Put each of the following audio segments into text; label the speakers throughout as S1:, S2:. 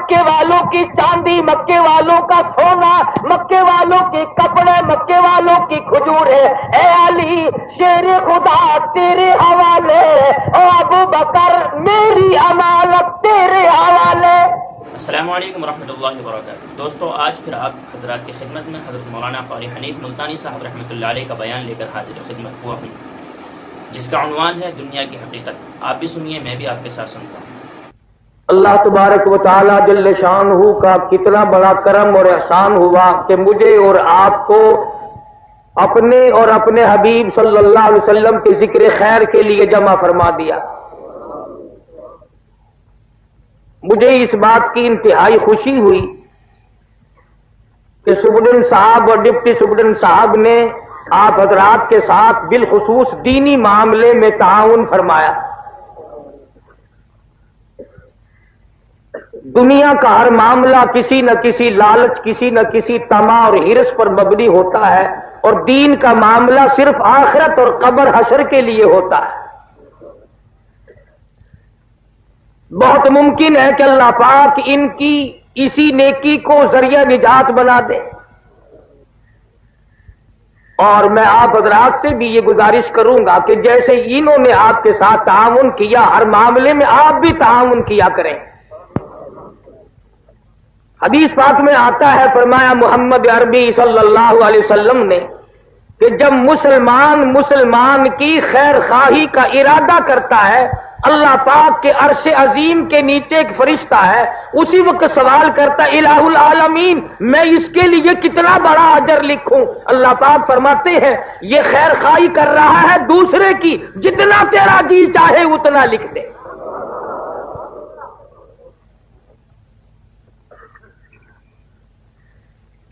S1: مکے والوں کی چاندی، مکے والوں کا سونا، مکے والوں کے کپڑے، مکے والوں کی کھجوریں، اے علی شیر خدا تیرے حوالے، او ابو بکر میری امانت تیرے حوالے۔
S2: السلام علیکم ورحمۃ اللہ وبرکاتہ۔ دوستو، آج پھر آپ حضرات کی خدمت میں حضرت مولانا قاری حنیف ملتانی صاحب رحمۃ اللہ علیہ کا بیان لے کر حاضر خدمت ہوا ہوں، جس کا عنوان ہے دنیا کی حقیقت۔ آپ بھی سنیے، میں بھی آپ کے ساتھ سنتا ہوں۔
S1: اللہ تبارک و تعالی جل شانہ کا کتنا بڑا کرم اور احسان ہوا کہ مجھے اور آپ کو اپنے اور اپنے حبیب صلی اللہ علیہ وسلم کے ذکر خیر کے لیے جمع فرما دیا۔ مجھے اس بات کی انتہائی خوشی ہوئی کہ سپرڈنٹ صاحب اور ڈپٹی سپرڈنٹ صاحب نے آپ حضرات کے ساتھ بالخصوص دینی معاملے میں تعاون فرمایا۔ دنیا کا ہر معاملہ کسی نہ کسی لالچ، کسی نہ کسی طمع اور ہرس پر مبنی ہوتا ہے، اور دین کا معاملہ صرف آخرت اور قبر حشر کے لیے ہوتا ہے۔ بہت ممکن ہے کہ اللہ پاک ان کی اسی نیکی کو ذریعہ نجات بنا دے، اور میں آپ حضرات سے بھی یہ گزارش کروں گا کہ جیسے انہوں نے آپ کے ساتھ تعاون کیا، ہر معاملے میں آپ بھی تعاون کیا کریں۔ حدیث پاک میں آتا ہے، فرمایا محمد عربی صلی اللہ علیہ وسلم نے کہ جب مسلمان کی خیر خواہی کا ارادہ کرتا ہے، اللہ پاک کے عرش عظیم کے نیچے ایک فرشتہ ہے، اسی وقت سوال کرتا ہے الہ العالمین میں اس کے لیے کتنا بڑا اجر لکھوں؟ اللہ پاک فرماتے ہیں یہ خیر خواہی کر رہا ہے دوسرے کی، جتنا تیرا جی چاہے اتنا لکھ دے۔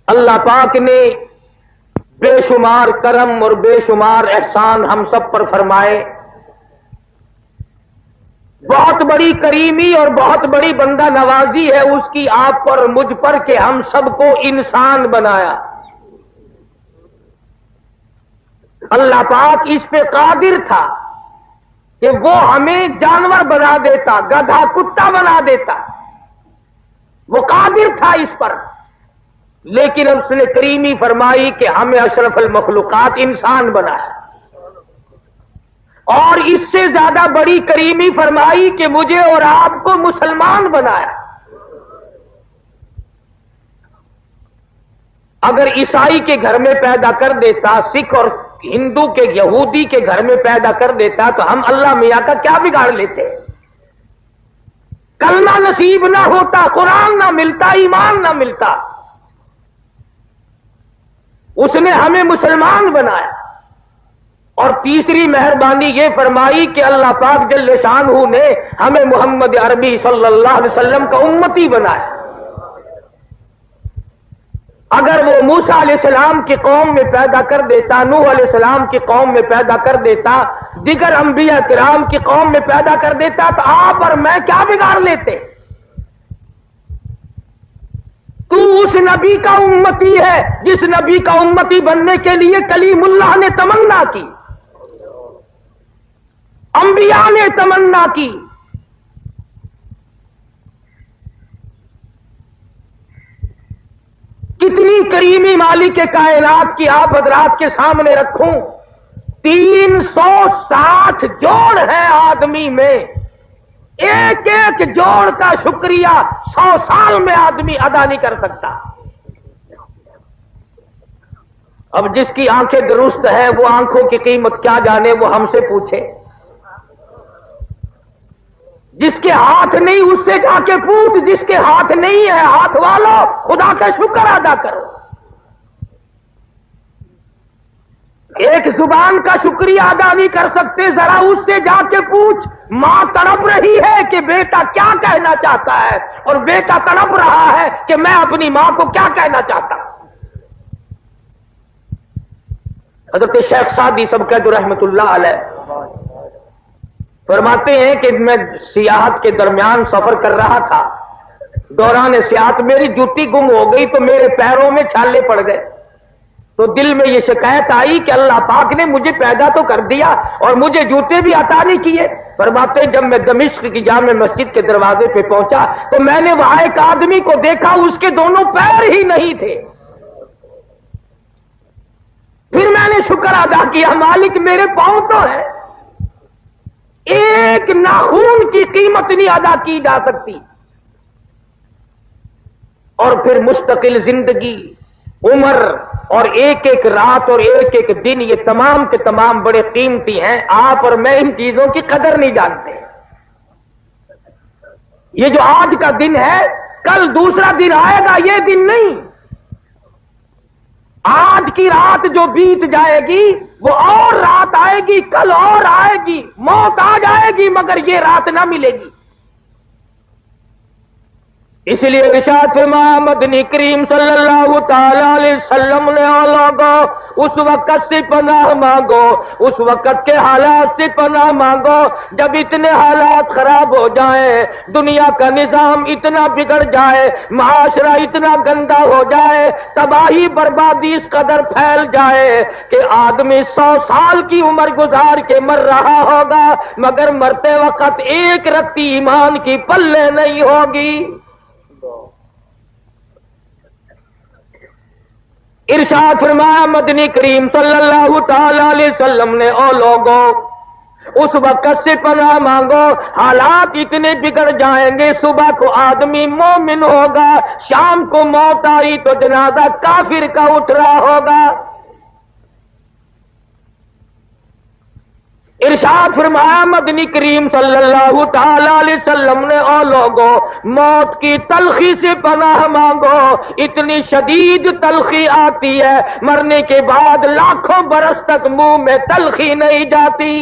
S1: اللہ پاک نے بے شمار کرم اور بے شمار احسان ہم سب پر فرمائے۔ بہت بڑی کریمی اور بہت بڑی بندہ نوازی ہے اس کی آپ پر اور مجھ پر کہ ہم سب کو انسان بنایا۔ اللہ پاک اس پہ قادر تھا کہ وہ ہمیں جانور بنا دیتا، گدھا کتا بنا دیتا، وہ قادر تھا اس پر، لیکن اس نے کریمی فرمائی کہ ہمیں اشرف المخلوقات انسان بنایا، اور اس سے زیادہ بڑی کریمی فرمائی کہ مجھے اور آپ کو مسلمان بنایا۔ اگر عیسائی کے گھر میں پیدا کر دیتا، سکھ اور ہندو کے یہودی کے گھر میں پیدا کر دیتا، تو ہم اللہ میاں کا کیا بگاڑ لیتے؟ کلمہ نصیب نہ ہوتا، قرآن نہ ملتا، ایمان نہ ملتا۔ اس نے ہمیں مسلمان بنایا، اور تیسری مہربانی یہ فرمائی کہ اللہ پاک جل شانہ نے ہمیں محمد عربی صلی اللہ علیہ وسلم کا امتی بنایا۔ اگر وہ موسیٰ علیہ السلام کی قوم میں پیدا کر دیتا، نوح علیہ السلام کی قوم میں پیدا کر دیتا، دیگر انبیاء کرام کی قوم میں پیدا کر دیتا، تو آپ اور میں کیا بگاڑ لیتے؟ تو اس نبی کا امتی ہے جس نبی کا امتی بننے کے لیے کلیم اللہ نے تمنا کی، انبیاء نے تمنا کی۔ کتنی کریمی مالک کائنات کی آپ حضرات کے سامنے رکھوں، 360 جوڑ ہے آدمی میں، ایک ایک جوڑ کا شکریہ 100 سال میں آدمی ادا نہیں کر سکتا۔ اب جس کی آنکھیں درست ہے وہ آنکھوں کی قیمت کیا جانے، وہ ہم سے پوچھے۔ جس کے ہاتھ نہیں اس سے جا کے پوچھ، جس کے ہاتھ نہیں ہے ہاتھ والو خدا کا شکر ادا کرو۔ ایک زبان کا شکریہ ادا نہیں کر سکتے، ذرا اس سے جا کے پوچھ، ماں تڑپ رہی ہے کہ بیٹا کیا کہنا چاہتا ہے، اور بیٹا تڑپ رہا ہے کہ میں اپنی ماں کو کیا کہنا چاہتا ہوں۔ حضرت شیخ سعدی سبکت رحمت اللہ علیہ فرماتے ہیں کہ میں سیاحت کے درمیان سفر کر رہا تھا، دوران سیاحت میری جوتی گم ہو گئی تو میرے پیروں میں چھالے پڑ گئے، تو دل میں یہ شکایت آئی کہ اللہ پاک نے مجھے پیدا تو کر دیا اور مجھے جوتے بھی عطا نہیں کیے. فرماتے جب میں دمشق کی جامع مسجد کے دروازے پہ پہنچا تو میں نے وہاں ایک آدمی کو دیکھا, اس کے دونوں پیر ہی نہیں تھے. پھر میں نے شکر ادا کیا, مالک میرے پاؤں تو ہے, ایک ناخون کی قیمت نہیں ادا کی جا سکتی. اور پھر مستقل زندگی, عمر اور ایک ایک رات اور ایک ایک دن, یہ تمام کے تمام بڑے قیمتی ہیں. آپ اور میں ان چیزوں کی قدر نہیں جانتے. یہ جو آج کا دن ہے کل دوسرا دن آئے گا, یہ دن نہیں. آج کی رات جو بیت جائے گی وہ اور رات آئے گی, کل اور آئے گی, موت آ جائے گی مگر یہ رات نہ ملے گی. اس لیے ارشاد فرمایا مدنی کریم صلی اللہ تعالی علیہ وسلم نے لوگوں اس وقت سے پناہ مانگو, اس وقت کے حالات سے پناہ مانگو جب اتنے حالات خراب ہو جائیں, دنیا کا نظام اتنا بگڑ جائے, معاشرہ اتنا گندا ہو جائے, تباہی بربادی اس قدر پھیل جائے کہ آدمی 100 سال کی عمر گزار کے مر رہا ہوگا مگر مرتے وقت ایک رتی ایمان کی پلے نہیں ہوگی. ارشاد فرمایا مدنی کریم صلی اللہ تعالی علیہ وسلم نے, او لوگوں اس وقت سے پناہ مانگو حالات اتنے بگڑ جائیں گے, صبح کو آدمی مومن ہوگا, شام کو موت آئی تو جنازہ کافر کا اٹھ رہا ہوگا. ارشاد فرمایا مدنی کریم صلی اللہ تعالی علیہ وسلم نے, او لوگوں موت کی تلخی سے پناہ مانگو, اتنی شدید تلخی آتی ہے مرنے کے بعد لاکھوں برس تک منہ میں تلخی نہیں جاتی.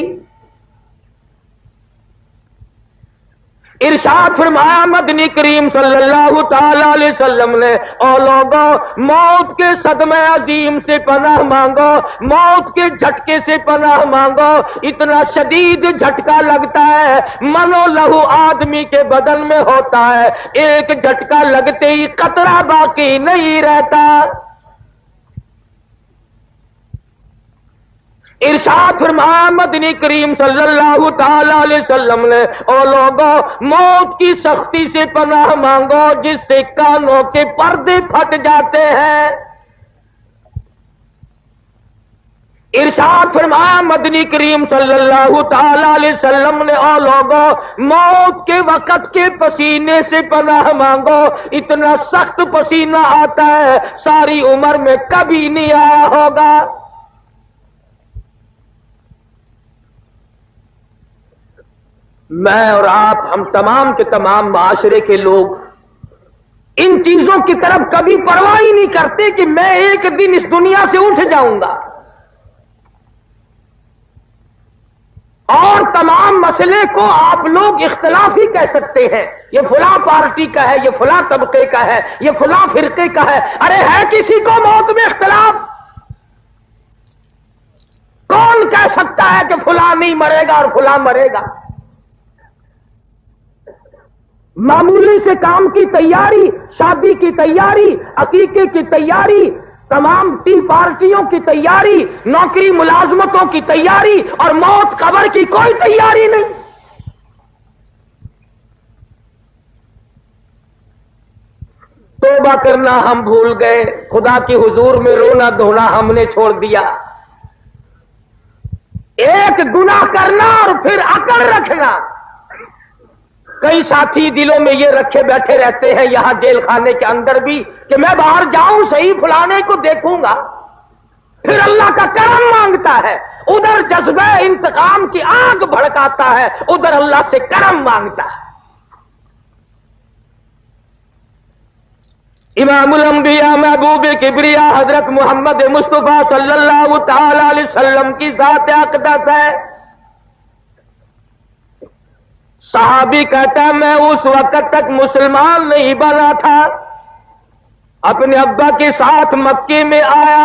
S1: ارشاد فرمایا مدنی کریم صلی اللہ تعالی علیہ وسلم نے, او لوگوں موت کے صدمے عظیم سے پناہ مانگو, موت کے جھٹکے سے پناہ مانگو, اتنا شدید جھٹکا لگتا ہے منو لہو آدمی کے بدن میں ہوتا ہے, ایک جھٹکا لگتے ہی قطرہ باقی نہیں رہتا. ارشاد فرمایا مدنی کریم صلی اللہ تعالی علیہ وسلم نے, او لوگوں موت کی سختی سے پناہ مانگو جس سے کانوں کے پردے پھٹ جاتے ہیں. ارشاد فرمایا مدنی کریم صلی اللہ تعالی علیہ وسلم نے, او لوگوں موت کے وقت کے پسینے سے پناہ مانگو, اتنا سخت پسینہ آتا ہے ساری عمر میں کبھی نہیں آیا ہوگا. میں اور آپ, ہم تمام کے تمام معاشرے کے لوگ ان چیزوں کی طرف کبھی پرواہ ہی نہیں کرتے کہ میں ایک دن اس دنیا سے اٹھ جاؤں گا. اور تمام مسئلے کو آپ لوگ اختلافی کہہ سکتے ہیں, یہ فلاں پارٹی کا ہے, یہ فلاں طبقے کا ہے, یہ فلاں فرقے کا ہے. ارے ہے کسی کو موت میں اختلاف؟ کون کہہ سکتا ہے کہ فلاں نہیں مرے گا اور فلاں مرے گا؟ معمولی سے کام کی تیاری, شادی کی تیاری, عقیقے کی تیاری, تمام ٹی پارٹیوں کی تیاری, نوکری ملازمتوں کی تیاری, اور موت قبر کی کوئی تیاری نہیں. توبہ کرنا ہم بھول گئے, خدا کی حضور میں رونا دھونا ہم نے چھوڑ دیا. ایک گناہ کرنا اور پھر عقل رکھنا. کئی ساتھی دلوں میں یہ رکھے بیٹھے رہتے ہیں یہاں جیل خانے کے اندر بھی کہ میں باہر جاؤں صحیح فلانے کو دیکھوں گا, پھر اللہ کا کرم مانگتا ہے, ادھر جذبہ انتقام کی آگ بھڑکاتا ہے, ادھر اللہ سے کرم مانگتا ہے. امام الانبیاء محبوب کبریا حضرت محمد مصطفیٰ صلی اللہ تعالی علیہ وسلم کی ذات اقدس ہے. صحابی کہتا ہے میں اس وقت تک مسلمان نہیں بنا تھا, اپنے ابا کے ساتھ مکے میں آیا,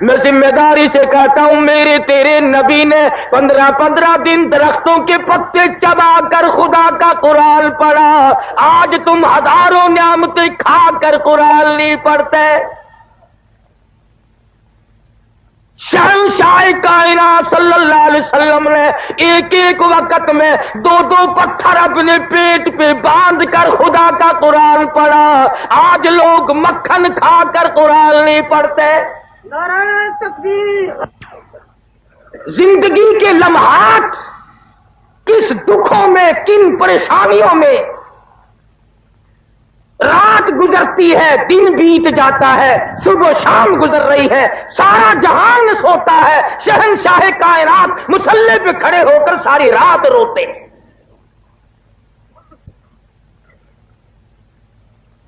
S1: میں ذمہ داری سے کہتا ہوں، میرے تیرے نبی نے 15 دن درختوں کے پتے چبا کر خدا کا قرآن پڑھا، آج تم ہزاروں نعمتیں کھا کر قرآن نہیں پڑھتے۔ شہنشاہ کائنات صلی اللہ علیہ وسلم نے ایک وقت میں 2 پتھر اپنے پیٹ پہ باندھ کر خدا کا قرآن پڑھا، آج لوگ مکھن کھا کر قرآن نہیں پڑھتے۔ نعرہ تکبیر۔ زندگی کے لمحات کس دکھوں میں، کن پریشانیوں میں رات گزرتی ہے، دن بیت جاتا ہے، صبح شام گزر رہی ہے، سارا جہان سوتا ہے، شہنشاہ کائنات مصلی پہ کھڑے ہو کر ساری رات روتے ہیں۔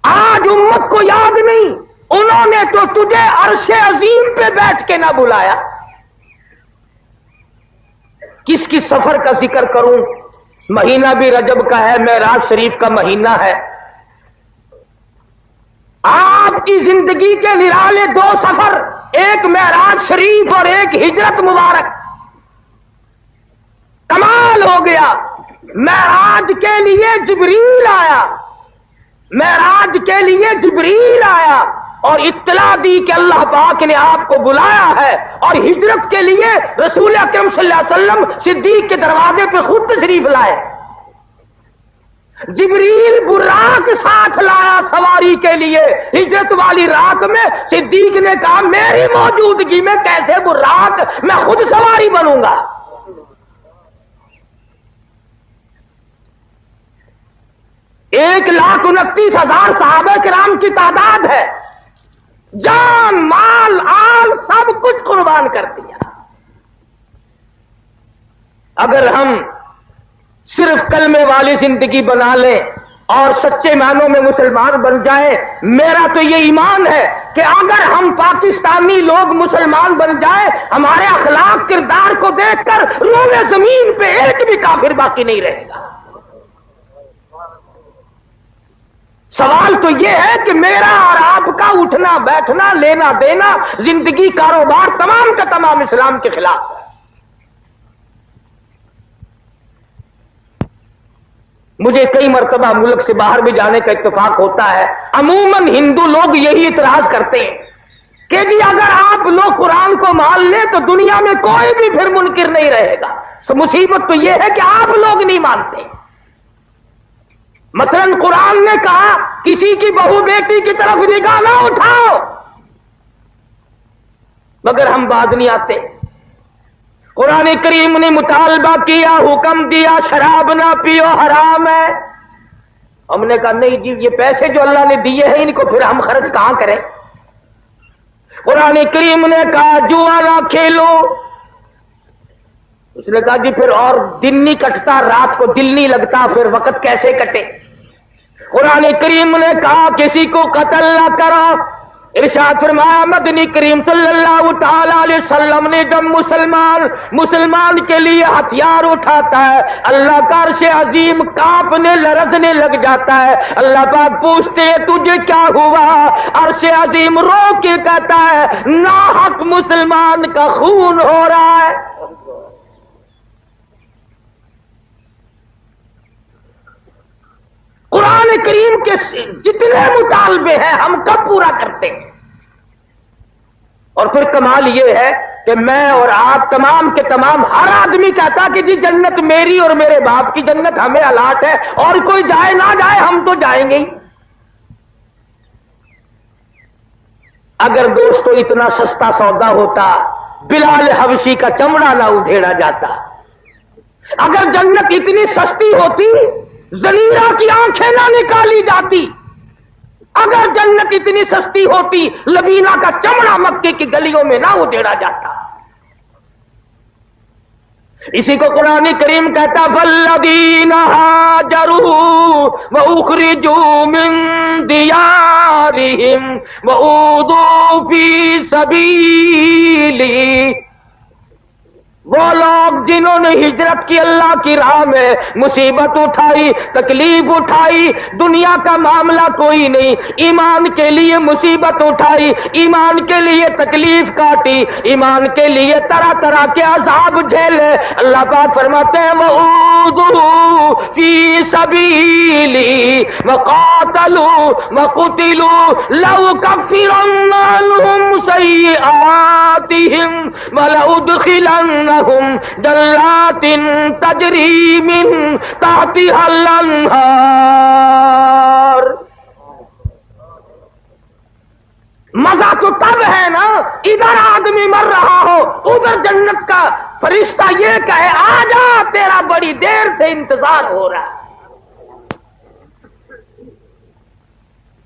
S1: آج امت کو یاد نہیں، انہوں نے تو تجھے عرش عظیم پہ بیٹھ کے نہ بلایا۔ کس کی سفر کا ذکر کروں؟ مہینہ بھی رجب کا ہے، معراج شریف کا مہینہ ہے۔ آپ کی زندگی کے نرالے 2 سفر، ایک معراج شریف اور ایک ہجرت مبارک۔ کمال ہو گیا، معراج کے لیے جبریل آیا، معراج کے لیے جبریل آیا اور اطلاع دی کہ اللہ پاک نے آپ کو بلایا ہے، اور ہجرت کے لیے رسول اکرم صلی اللہ علیہ وسلم صدیق کے دروازے پہ خود تشریف لائے۔ جبریل براق ساتھ لایا سواری کے لیے، ہجرت والی رات میں صدیق نے کہا میری موجودگی میں کیسے براق، میں خود سواری بنوں گا۔ 1,29,000 صحابہ کرام کی تعداد ہے، جان مال آل سب کچھ قربان کر دیا۔ اگر ہم صرف کلمے والی زندگی بنا لیں اور سچے معنوں میں مسلمان بن جائیں، میرا تو یہ ایمان ہے کہ اگر ہم پاکستانی لوگ مسلمان بن جائیں، ہمارے اخلاق کردار کو دیکھ کر روئے زمین پہ ایک بھی کافر باقی نہیں رہے گا۔ سوال تو یہ ہے کہ میرا اور آپ کا اٹھنا بیٹھنا لینا دینا زندگی کاروبار تمام کا تمام اسلام کے خلاف ہے۔ مجھے کئی مرتبہ ملک سے باہر بھی جانے کا اتفاق ہوتا ہے، عموماً ہندو لوگ یہی اعتراض کرتے ہیں کہ جی اگر آپ لوگ قرآن کو مان لیں تو دنیا میں کوئی بھی پھر منکر نہیں رہے گا۔ مصیبت تو یہ ہے کہ آپ لوگ نہیں مانتے۔ مثلا قرآن نے کہا کسی کی بہو بیٹی کی طرف نگاہ نہ اٹھاؤ، مگر ہم باز نہیں آتے۔ قرآن کریم نے مطالبہ کیا، حکم دیا شراب نہ پیو حرام ہے، ہم نے کہا نہیں جی یہ پیسے جو اللہ نے دیے ہیں ان کو پھر ہم خرچ کہاں کریں۔ قرآن کریم نے کہا جوا نہ کھیلو، اس نے کہا جی پھر اور دن نہیں کٹتا، رات کو دل نہیں لگتا، پھر وقت کیسے کٹے۔ قرآن کریم نے کہا کسی کو قتل نہ کرو، ارشاد فرمایا مدنی کریم صلی اللہ تعالی علیہ وسلم نے جب مسلمان کے لیے ہتھیار اٹھاتا ہے، اللہ کا عرش عظیم کانپنے لرزنے لگ جاتا ہے۔ اللہ پاک پوچھتے ہیں تجھے کیا ہوا؟ عرش عظیم رو کے کہتا ہے ناحق مسلمان کا خون ہو رہا ہے۔ قرآن کریم کے جتنے مطالبے ہیں ہم کب پورا کرتے ہیں؟ اور پھر کمال یہ ہے کہ میں اور آپ تمام کے تمام ہر آدمی کہتا کہ جی جنت میری اور میرے باپ کی جنت ہمیں الاٹ ہے، اور کوئی جائے نہ جائے ہم تو جائیں گے ہی۔ اگر دوستو اتنا سستا سودا ہوتا بلال حبشی کا چمڑا نہ ادھیڑا جاتا، اگر جنت اتنی سستی ہوتی زنیرہ کی آنکھیں نہ نکالی جاتی، اگر جنت اتنی سستی ہوتی لبینہ کا چمڑا مکے کی گلیوں میں نہ ادھیڑا جاتا۔ اسی کو قرآن کریم کہتا فالذین ہاجروا واخرجوا من دیارہم واوذوا فی سبیلی وہ لوگ جنہوں نے ہجرت کی اللہ کی راہ میں، مصیبت اٹھائی، تکلیف اٹھائی، دنیا کا معاملہ کوئی نہیں، ایمان کے لیے مصیبت اٹھائی، ایمان کے لیے تکلیف کاٹی، ایمان کے لیے طرح طرح کے عذاب جھیلے، اللہ پاک فرماتے ہیں وَأُوذُوا فِي سَبِيلِي وَقَاتَلُوا وَقُتِلُوا لَأُكَفِّرَنَّ عَنْهُمْ سَيِّئَاتِهِمْ وَلَأُدْخِلَنَّهُمْ جنات تجری من تحتها الانہار۔ مزہ تو تب ہے نا ادھر آدمی مر رہا ہو، ادھر جنت کا فرشتہ یہ کہے آ جا تیرا بڑی دیر سے انتظار ہو رہا ہے۔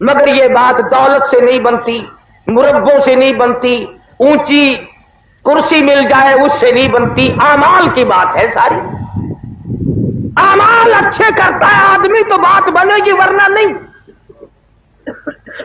S1: مگر یہ بات دولت سے نہیں بنتی، مربوں سے نہیں بنتی، اونچی کرسی مل جائے اس سے نہیں بنتی، اعمال کی بات ہے ساری۔ اعمال اچھے کرتا ہے آدمی تو بات بنے گی، ورنہ نہیں۔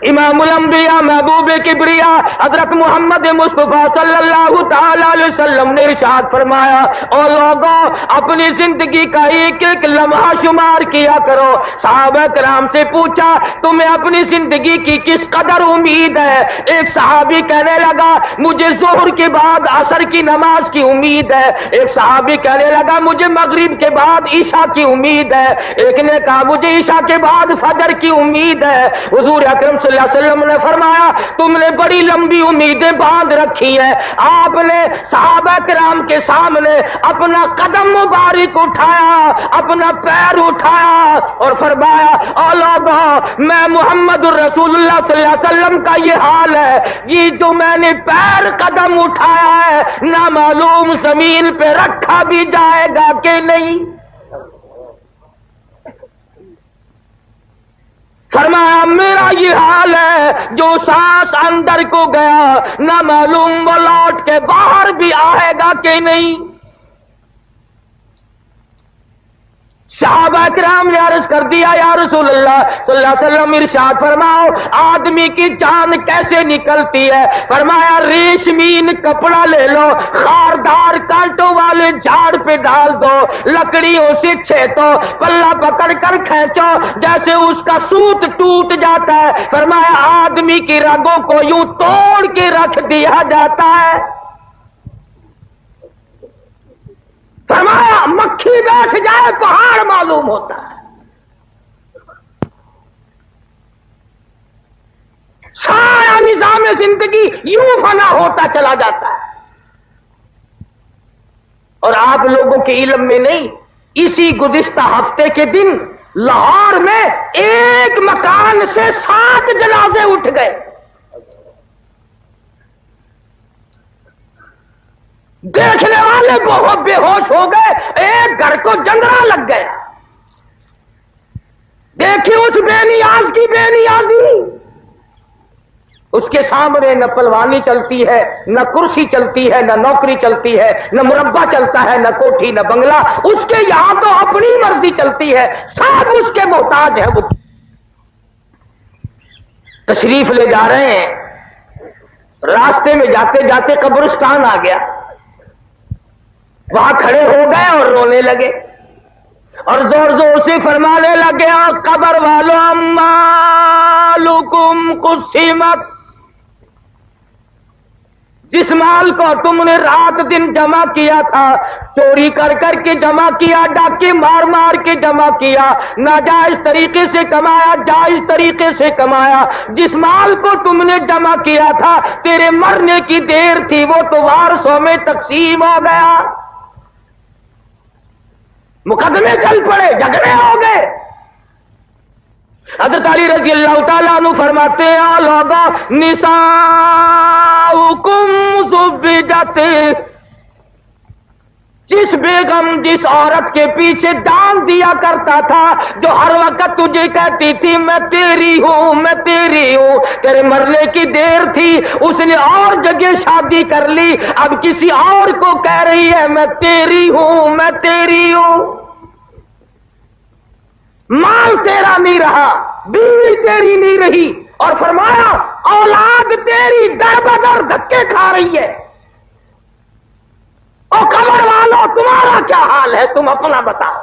S1: امام الانبیاء محبوب کبریا حضرت محمد مصطفیٰ صلی اللہ تعالی علیہ وسلم نے ارشاد فرمایا او لوگوں اپنی زندگی کا ایک ایک لمحہ شمار کیا کرو۔ صحابہ کرام سے پوچھا تمہیں اپنی زندگی کی کس قدر امید ہے؟ ایک صحابی کہنے لگا مجھے ظہر کے بعد عصر کی نماز کی امید ہے، ایک صحابی کہنے لگا مجھے مغرب کے بعد عشاء کی امید ہے، ایک نے کہا مجھے عشاء کے بعد فجر کی امید ہے۔ حضور اکرم صلی اللہ علیہ وسلم نے فرمایا تم نے بڑی لمبی امیدیں باندھ رکھی ہیں۔ آپ نے صحابہ کرام کے سامنے اپنا قدم مبارک اٹھایا، اپنا پیر اٹھایا اور فرمایا اے لوگوں میں محمد الرسول اللہ صلی اللہ علیہ وسلم کا یہ حال ہے، یہ جو میں نے پیر قدم اٹھایا ہے نہ معلوم زمین پہ رکھا بھی جائے گا کہ نہیں۔ فرمایا میرا یہ حال ہے جو سانس اندر کو گیا نہ معلوم وہ لوٹ کے باہر بھی آئے گا کہ نہیں۔ صحابہ کرام نے عرض کر دیا یا رسول اللہ صلی اللہ علیہ وسلم ارشاد فرماؤ آدمی کی جان کیسے نکلتی ہے؟ فرمایا ریشمین کپڑا لے لو، خاردار کانٹوں والے جھاڑ پہ ڈال دو، لکڑیوں سے چھیتو، پلہ پکڑ کر کھینچو جیسے اس کا سوت ٹوٹ جاتا ہے۔ فرمایا آدمی کی رگوں کو یوں توڑ کے رکھ دیا جاتا ہے۔ فرمایا مکھی بیٹھ جائے پہاڑ معلوم ہوتا ہے۔ سارا نظام زندگی یوں فنا ہوتا چلا جاتا ہے۔ اور آپ لوگوں کے علم میں نہیں، اسی گزشتہ ہفتے کے دن لاہور میں ایک مکان سے 7 جنازے اٹھ گئے۔ دیکھنے والے بہت بے ہوش ہو گئے، ایک گھر کو جنگڑا لگ گیا۔ دیکھیے اس بے نیاز کی بے نیازی، اس کے سامنے نہ پلوانی چلتی ہے، نہ کرسی چلتی ہے، نہ نوکری چلتی ہے، نہ مربع چلتا ہے، نہ کوٹھی، نہ بنگلہ، اس کے یہاں تو اپنی مرضی چلتی ہے، سب اس کے محتاج ہیں۔ وہ تشریف لے جا رہے ہیں، راستے میں جاتے جاتے قبرستان آ گیا، وہاں کھڑے ہو گئے اور رونے لگے اور زور زور سے فرمانے لگے قبر والو اموالکم قسمت، جس مال کو تم نے رات دن جمع کیا تھا، چوری کر کر کے جمع کیا، ڈاکے مار مار کے جمع کیا، ناجائز طریقے سے کمایا، جائز طریقے سے کمایا، جس مال کو تم نے جمع کیا تھا تیرے مرنے کی دیر تھی وہ تو وارثوں میں تقسیم ہو گیا۔ مقدمے چل پڑے، جھگڑے ہو گئے۔ حضرت علی رضی اللہ تعالیٰ عنہ فرماتے ہیں لوگوں نساؤکم زبجت، جس بیگم جس عورت کے پیچھے جان دیا کرتا تھا، جو ہر وقت تجھے کہتی تھی میں تیری ہوں میں تیری ہوں، تیرے مرنے کی دیر تھی، اس نے اور جگہ شادی کر لی، اب کسی اور کو کہہ رہی ہے میں تیری ہوں میں تیری ہوں۔ مال تیرا نہیں رہا، بیوی تیری نہیں رہی، اور فرمایا اولاد تیری در بدر دھکے کھا رہی ہے۔ او قبر والوں تمہارا کیا حال ہے؟ تم اپنا بتاؤ۔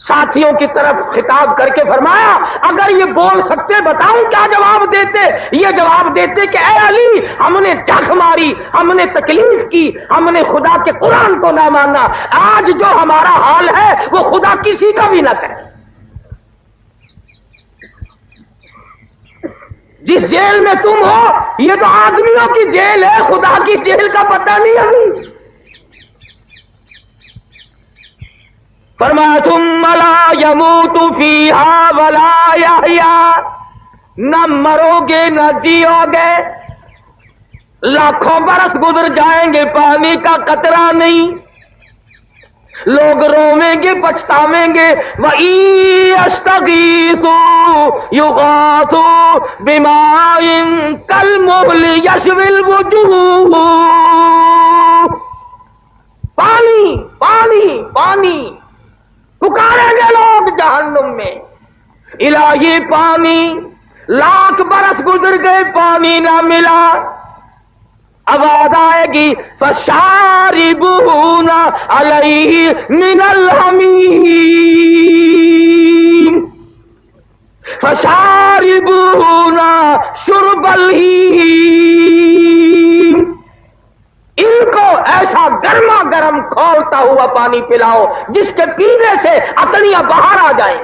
S1: ساتھیوں کی طرف خطاب کر کے فرمایا اگر یہ بول سکتے بتاؤں کیا جواب دیتے؟ یہ جواب دیتے کہ اے علی ہم نے چخ ماری، ہم نے تکلیف کی، ہم نے خدا کے قرآن کو نہ مانا، آج جو ہمارا حال ہے وہ خدا کسی کا بھی نہ کرے۔ جس جیل میں تم ہو یہ تو آدمیوں کی جیل ہے، خدا کی جیل کا پتہ نہیں ابھی۔ فرمایا ثم لا يموت فيها ولا يحيى، نہ مرو گے نہ جیو گے، لاکھوں برس گزر جائیں گے پانی کا قطرہ نہیں، لوگ رویں گے پچھتاویں گے۔ وَإِن يَسْتَغِيثُوا يُغَاثُوا بِمَاءٍ كَالْمُهْلِ يَشْوِي الْوُجُوهَ، پانی پانی پانی پکاریں گے لوگ جہنم میں، الہی پانی، لاکھ برس گزر گئے پانی نہ ملا، آواز آئے گی فشاربون علیہ من الحمیم، فشاربون شرب الہیم، ان کو ایسا گرما گرم کھولتا ہوا پانی پلاؤ جس کے پینے سے اکڑیاں باہر آ جائیں۔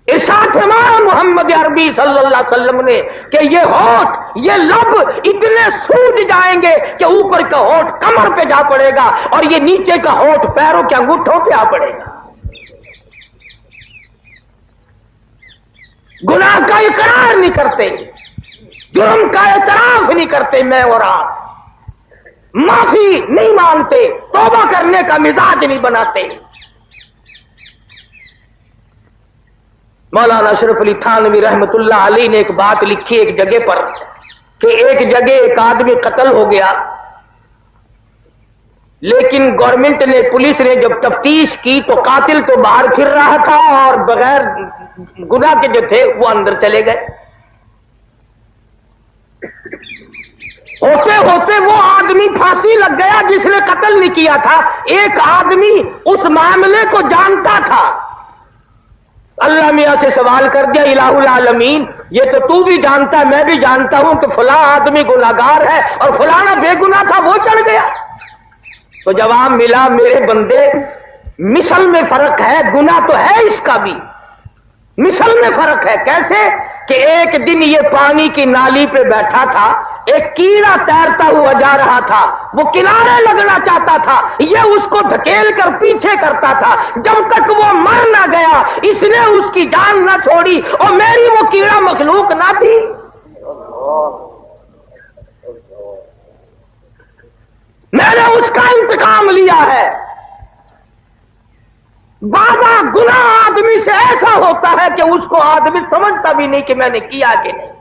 S1: ارشاد فرمایا محمد عربی صلی اللہ علیہ وسلم نے کہ یہ ہونٹ، یہ لب اتنے سوج جائیں گے کہ اوپر کا ہونٹ کمر پہ جا پڑے گا اور یہ نیچے کا ہونٹ پیروں کے انگوٹھوں پہ آ پڑے گا۔ گناہ کا اقرار نہیں کرتے، جرم کا اعتراف نہیں کرتے، میں اور آپ معافی نہیں مانتے، توبہ کرنے کا مزاج نہیں بناتے۔ مولانا اشرف علی تھانوی رحمت اللہ علیہ نے ایک بات لکھی ایک جگہ پر کہ ایک جگہ ایک آدمی قتل ہو گیا، لیکن گورنمنٹ نے، پولیس نے جب تفتیش کی تو قاتل تو باہر پھر رہا تھا اور بغیر گناہ کے جو تھے وہ اندر چلے گئے۔ ہوتے ہوتے وہ آدمی پھانسی لگ گیا جس نے قتل نہیں کیا تھا۔ ایک آدمی اس معاملے کو جانتا تھا، اللہ میاں سے سوال کر دیا الہ العالمین یہ تو بھی جانتا ہے، میں بھی جانتا ہوں کہ فلاں آدمی گناہگار ہے اور فلانا بے گناہ تھا، وہ چڑھ گیا۔ تو جواب ملا میرے بندے مثل میں فرق ہے، گناہ تو ہے اس کا بھی، مثل میں فرق ہے۔ کیسے کہ ایک دن یہ پانی کی نالی پہ بیٹھا تھا، ایک کیڑا تیرتا ہوا جا رہا تھا، وہ کنارے لگنا چاہتا تھا، یہ اس کو دھکیل کر پیچھے کرتا تھا، جب تک وہ مر نہ گیا اس نے اس کی جان نہ چھوڑی، اور میری وہ کیڑا مخلوق نہ تھی؟ میں نے اس کا انتقام لیا ہے۔ بابا گناہ آدمی سے ایسا ہوتا ہے کہ اس کو آدمی سمجھتا بھی نہیں کہ میں نے کیا کہ نہیں،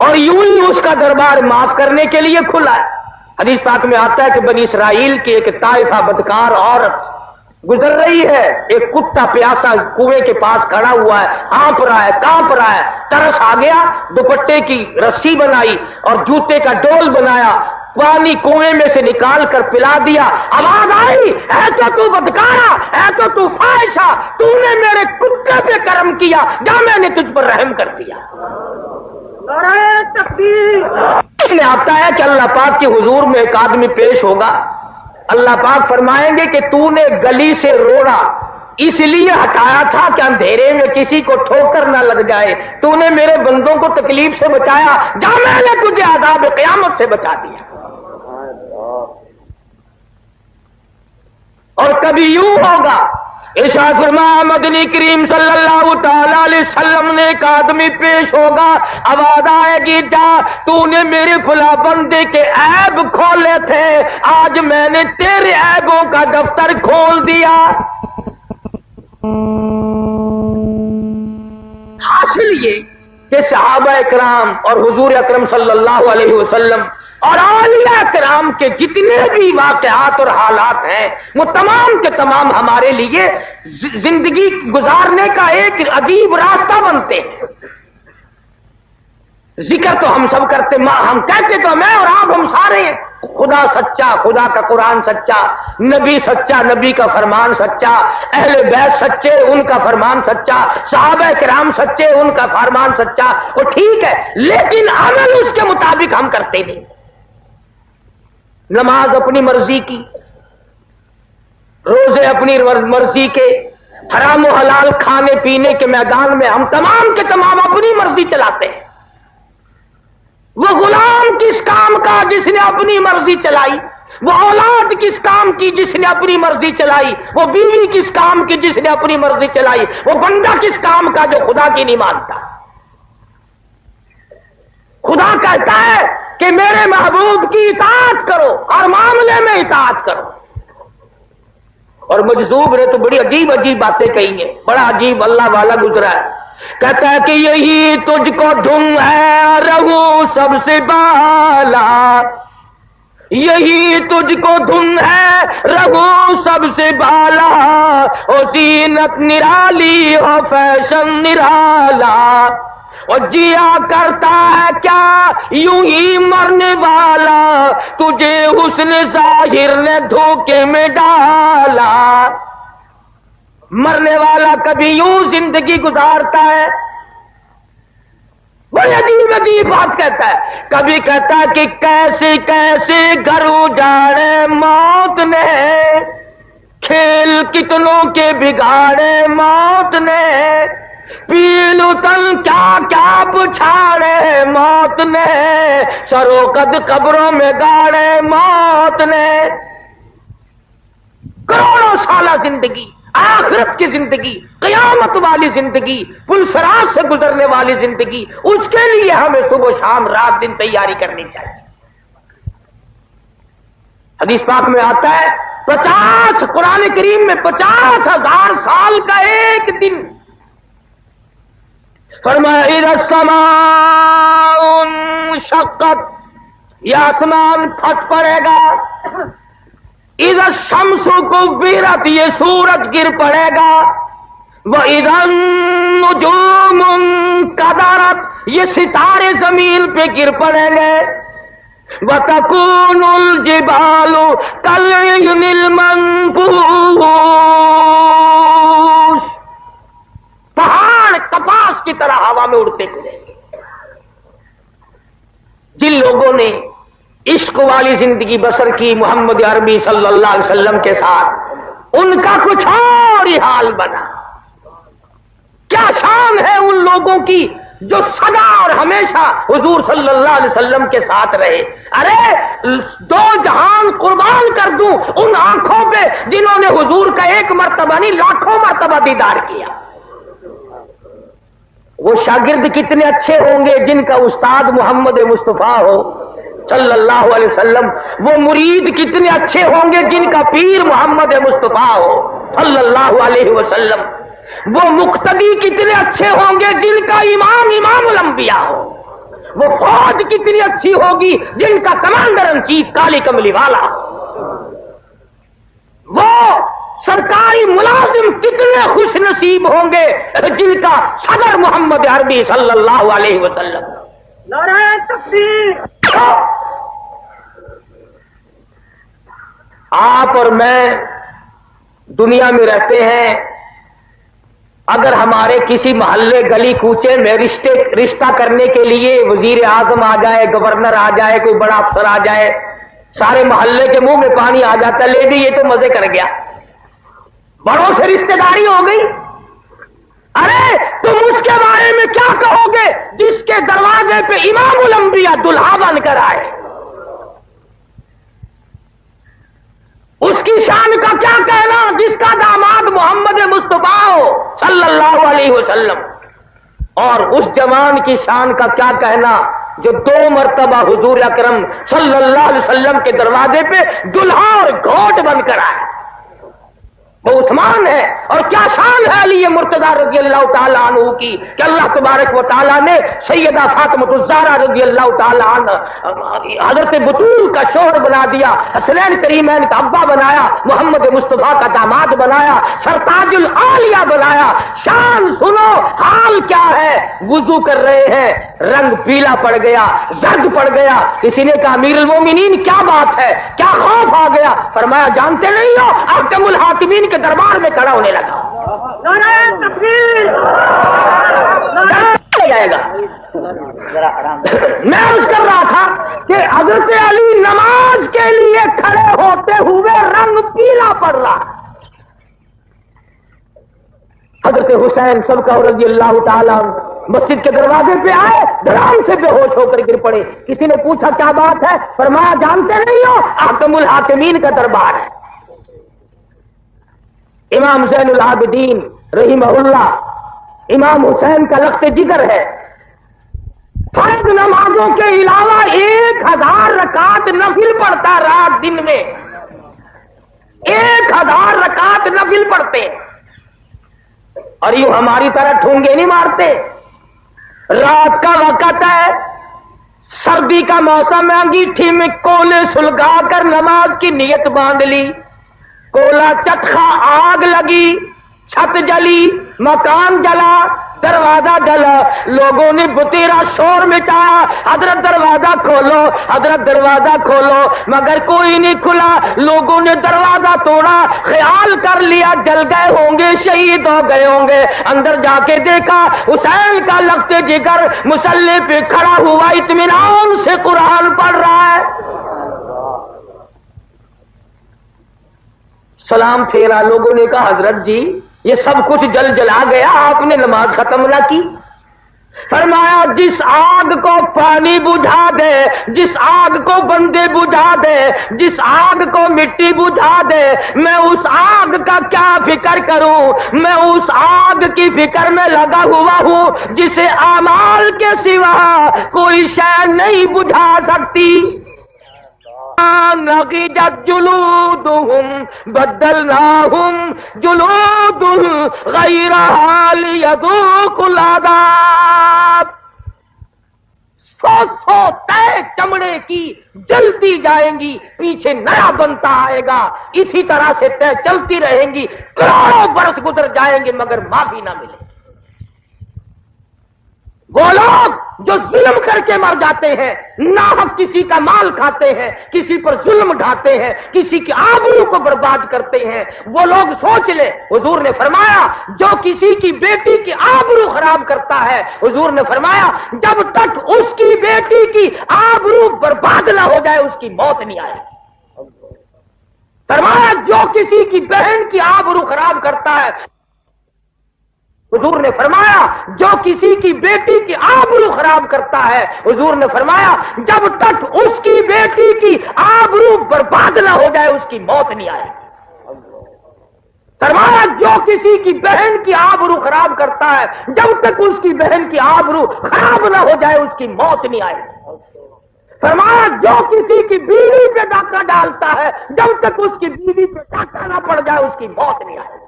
S1: اور یوں ہی اس کا دربار معاف کرنے کے لیے کھلا ہے۔ حدیث پاک میں آتا ہے کہ بنی اسرائیل کی ایک طائفہ بدکار عورت گزر رہی ہے، ایک کتا پیاسا کنویں کے پاس کھڑا ہوا ہے، ہانپ رہا ہے، کانپ رہا ہے، ترس آ گیا، دوپٹے کی رسی بنائی اور جوتے کا ڈول بنایا، پانی کنویں میں سے نکال کر پلا دیا۔ آواز آئی اے تو بدکارا، اے تو فاحشہ، تو نے میرے کتے پہ کرم کیا، جا میں نے تجھ پر رحم کر دیا۔ نعرہ تکبیر۔ اس میں آتا ہے کہ اللہ پاک کے حضور میں ایک آدمی پیش ہوگا، اللہ پاک فرمائیں گے کہ تو نے گلی سے روڑا اس لیے ہٹایا تھا کہ اندھیرے میں کسی کو ٹھوکر نہ لگ جائے، تو نے میرے بندوں کو تکلیف سے بچایا، جا میں نے تجھے عذاب قیامت سے بچا دیا۔ اور کبھی یوں ہوگا، ارشاد فرمایا مدنی کریم صلی اللہ تعالی علیہ وسلم نے ایک آدمی پیش ہوگا، آواز آئے گی جا تو نے میرے فلاں بندے کے عیب کھولے تھے، آج میں نے تیرے عیبوں کا دفتر کھول دیا۔ حاصل یہ کہ صحابہ کرام اور حضور اکرم صلی اللہ علیہ وسلم اور اولیاء کرام کے جتنے بھی واقعات اور حالات ہیں وہ تمام کے تمام ہمارے لیے زندگی گزارنے کا ایک عجیب راستہ بنتے ہیں۔ ذکر تو ہم سب کرتے، ہم کہتے تو میں اور آپ ہم سارے ہیں، خدا سچا، خدا کا قرآن سچا، نبی سچا، نبی کا فرمان سچا، اہل بیت سچے، ان کا فرمان سچا، صحابہ کرام سچے، ان کا فرمان سچا، وہ ٹھیک ہے، لیکن عمل اس کے مطابق ہم کرتے نہیں۔ نماز اپنی مرضی کی، روزے اپنی مرضی کے، حرام و حلال کھانے پینے کے میدان میں ہم تمام کے تمام اپنی مرضی چلاتے ہیں۔ وہ غلام کس کام کا جس نے اپنی مرضی چلائی، وہ اولاد کس کام کی جس نے اپنی مرضی چلائی، وہ بیوی کس کام کی جس نے اپنی مرضی چلائی، وہ بندہ کس کام کا جو خدا کی نہیں مانتا۔ خدا کہتا ہے کہ میرے محبوب کی اطاعت کرو، ہر معاملے میں اطاعت کرو۔ اور مجذوب نے تو بڑی عجیب عجیب باتیں کہی ہیں، بڑا عجیب اللہ والا گزرا ہے، کہتا ہے کہ یہی تجھ کو دھن ہے رہو سب سے بالا، یہی تجھ کو دھن ہے رہو سب سے بالا، او زینت نرالی ہو فیشن نرالا، اور جیا کرتا ہے کیا یوں ہی مرنے والا، تجھے حسن ظاہر نے دھوکے میں ڈالا۔ مرنے والا کبھی یوں زندگی گزارتا ہے، بڑی عجیب عجیب بات کہتا ہے، کبھی کہتا ہے کہ کیسے کیسے گھر اجاڑے موت نے، کھیل کتنوں کے بگاڑے موت نے، پیل تن کیا کیا بچھاڑے موت نے، سرو قد قبروں میں گاڑے موت نے۔ کروڑوں سالہ زندگی، آخرت کی زندگی، قیامت والی زندگی، پلسرات سے گزرنے والی زندگی، اس کے لیے ہمیں صبح شام رات دن تیاری کرنی چاہیے۔ حدیث پاک میں آتا ہے 50 قرآن کریم میں 50,000 سال کا ایک دن، فرمایا اذا السماء انشقت، یہ آسمان پھٹ پڑے گا، اذا الشمس کورت، یہ سورج گر پڑے گا، واذا النجوم انکدرت، یہ ستارے زمین پہ گر پڑیں گے، وتکون الجبال کالعہن المنفوش، پہاڑ کپاس کی طرح ہوا میں اڑتے پھریں گے۔ جن لوگوں نے عشق والی زندگی بسر کی محمد عربی صلی اللہ علیہ وسلم کے ساتھ، ان کا کچھ اور ہی حال بنا۔ کیا شان ہے ان لوگوں کی جو سدا اور ہمیشہ حضور صلی اللہ علیہ وسلم کے ساتھ رہے۔ ارے 2 جہان قربان کر دوں ان آنکھوں پہ جنہوں نے حضور کا ایک مرتبہ نہیں لاکھوں مرتبہ دیدار کیا۔ وہ شاگرد کتنے اچھے ہوں گے جن کا استاد محمد مصطفیٰ ہو صلی اللہ علیہ وسلم، وہ مرید کتنے اچھے ہوں گے جن کا پیر محمد مصطفیٰ ہو صلی اللہ علیہ وسلم، وہ مقتدی کتنے اچھے ہوں گے جن کا امام الانبیاء ہو، وہ فوج کتنی اچھی ہوگی جن کا کمانڈر ان چیف کالی کملی والا ہو، وہ سرکاری ملازم کتنے خوش نصیب ہوں گے جن کا صدر محمد عربی صلی اللہ علیہ وسلم۔ نعرہ تکبیر۔ آپ اور میں دنیا میں رہتے ہیں، اگر ہمارے کسی محلے گلی کوچے میں رشتہ کرنے کے لیے وزیر اعظم آ جائے، گورنر آ جائے، کوئی بڑا افسر آ جائے، سارے محلے کے منہ میں پانی آ جاتا ہے، لے بھی یہ تو مزے کر گیا، بڑوں سے رشتہ داری ہو گئی۔ ارے تم اس کے بارے میں کیا کہو گے جس کے دروازے پہ امام الانبیاء دلہا بن کر آئے؟ اس کی شان کا کیا کہنا جس کا داماد محمد مصطفیٰ ہو صلی اللہ علیہ وسلم، اور اس جوان کی شان کا کیا کہنا جو 2 مرتبہ حضور اکرم صلی اللہ علیہ وسلم کے دروازے پہ دلہا اور گھوٹ بن کر آئے۔ وہ عثمان ہے، اور کیا شان ہے علی مرتضی رضی اللہ تعالیٰ عنہ کی کہ اللہ تبارک و تعالیٰ نے سیدہ فاطمہ الزہرا رضی اللہ تعالیٰ عنہ حضرت بطول کا شوہر بنا دیا، حسنین کریمین کا ابا بنایا، محمد مصطفیٰ کا داماد بنایا، سرتاج العالیہ بنایا۔ شان سنو، حال کیا ہے؟ وضو کر رہے ہیں، رنگ پیلا پڑ گیا، زرد پڑ گیا۔ کسی نے کہا امیر المومنین کیا بات ہے، کیا خوف آ گیا؟ فرمایا جانتے نہیں ہو، احکم الحاکمین کے دربار میں کھڑا ہونے لگا۔ نعرہ تکبیر! جائے گا۔ میں عرض کر رہا تھا کہ حضرت علی نماز کے لیے کھڑے ہوتے ہوئے رنگ پیلا پڑ رہا۔ حضرت حسین سب کا رضی اللہ تعالیٰ مسجد کے دروازے پہ آئے، دھڑام سے بے ہوش ہو کر گر پڑے۔ کسی نے پوچھا کیا بات ہے؟ فرمایا جانتے نہیں ہو، احکم الحاکمین کا دربار ہے۔ امام زین العابدین رحمہ اللہ امام حسین کا لخت جگر ہے۔ فرض نمازوں کے علاوہ 1000 رکعت نفل پڑھتا رات دن میں، 1000 رکعت نفل پڑھتے، اور یوں ہماری طرح ٹھونگے نہیں مارتے۔ رات کا وقت ہے، سردی کا موسم ہے، انگیٹھی میں کولے سلگا کر نماز کی نیت باندھ لی، کولا چٹخا آگ لگی، چھت جلی، مکان جلا، دروازہ جلا، لوگوں نے بتیرا شور مٹایا، حضرت دروازہ کھولو، حضرت دروازہ کھولو، مگر کوئی نہیں کھلا۔ لوگوں نے دروازہ توڑا، خیال کر لیا جل گئے ہوں گے، شہید ہو گئے ہوں گے۔ اندر جا کے دیکھا حسین کا لخت جگر مصلی پہ کھڑا ہوا، اطمینان سے قرآن پڑھ رہا ہے۔ سلام پھیرا، لوگوں نے کہا حضرت جی یہ سب کچھ جل جلا گیا، آپ نے نماز ختم نہ کی۔ فرمایا جس آگ کو پانی بجھا دے، جس آگ کو بندے بجھا دے، جس آگ کو مٹی بجھا دے، میں اس آگ کا کیا فکر کروں؟ میں اس آگ کی فکر میں لگا ہوا ہوں جسے اعمال کے سوا کوئی شے نہیں بجھا سکتی۔ نضجت جلودهم بدلناهم جلود غیرها لیذوقوا العذاب۔ 100 تہ چمڑے کی جلتی جائیں گی، پیچھے نیا بنتا آئے گا، اسی طرح سے تہ چلتی رہیں گی، کروڑوں برس گزر جائیں گے مگر معافی نہ ملے۔ وہ لوگ جو ظلم کر کے مر جاتے ہیں، ناحق کسی کا مال کھاتے ہیں، کسی پر ظلم ڈھاتے ہیں، کسی کی آبرو کو برباد کرتے ہیں، وہ لوگ سوچ لے۔ حضور نے فرمایا جو کسی کی بیٹی کی آبرو خراب کرتا ہے، حضور نے فرمایا جب تک اس کی بیٹی کی آبرو برباد نہ ہو جائے اس کی موت نہیں آئے۔ فرمایا جو کسی کی بہن کی آبرو خراب کرتا ہے، حضور نے فرمایا جو کسی کی بیٹی کی آبرو خراب کرتا ہے، حضور نے فرمایا جب تک اس کی بیٹی کی آبرو برباد نہ ہو جائے اس کی موت نہیں آئے۔ فرمایا جو کسی کی بہن کی آبرو خراب کرتا ہے، جب تک اس کی بہن کی آبرو خراب نہ ہو جائے اس کی موت نہیں آئے۔ فرمایا جو کسی کی بیوی پہ ڈاکہ ڈالتا ہے، جب تک اس کی بیوی پہ ڈاکہ نہ پڑ جائے اس کی موت نہیں آئے۔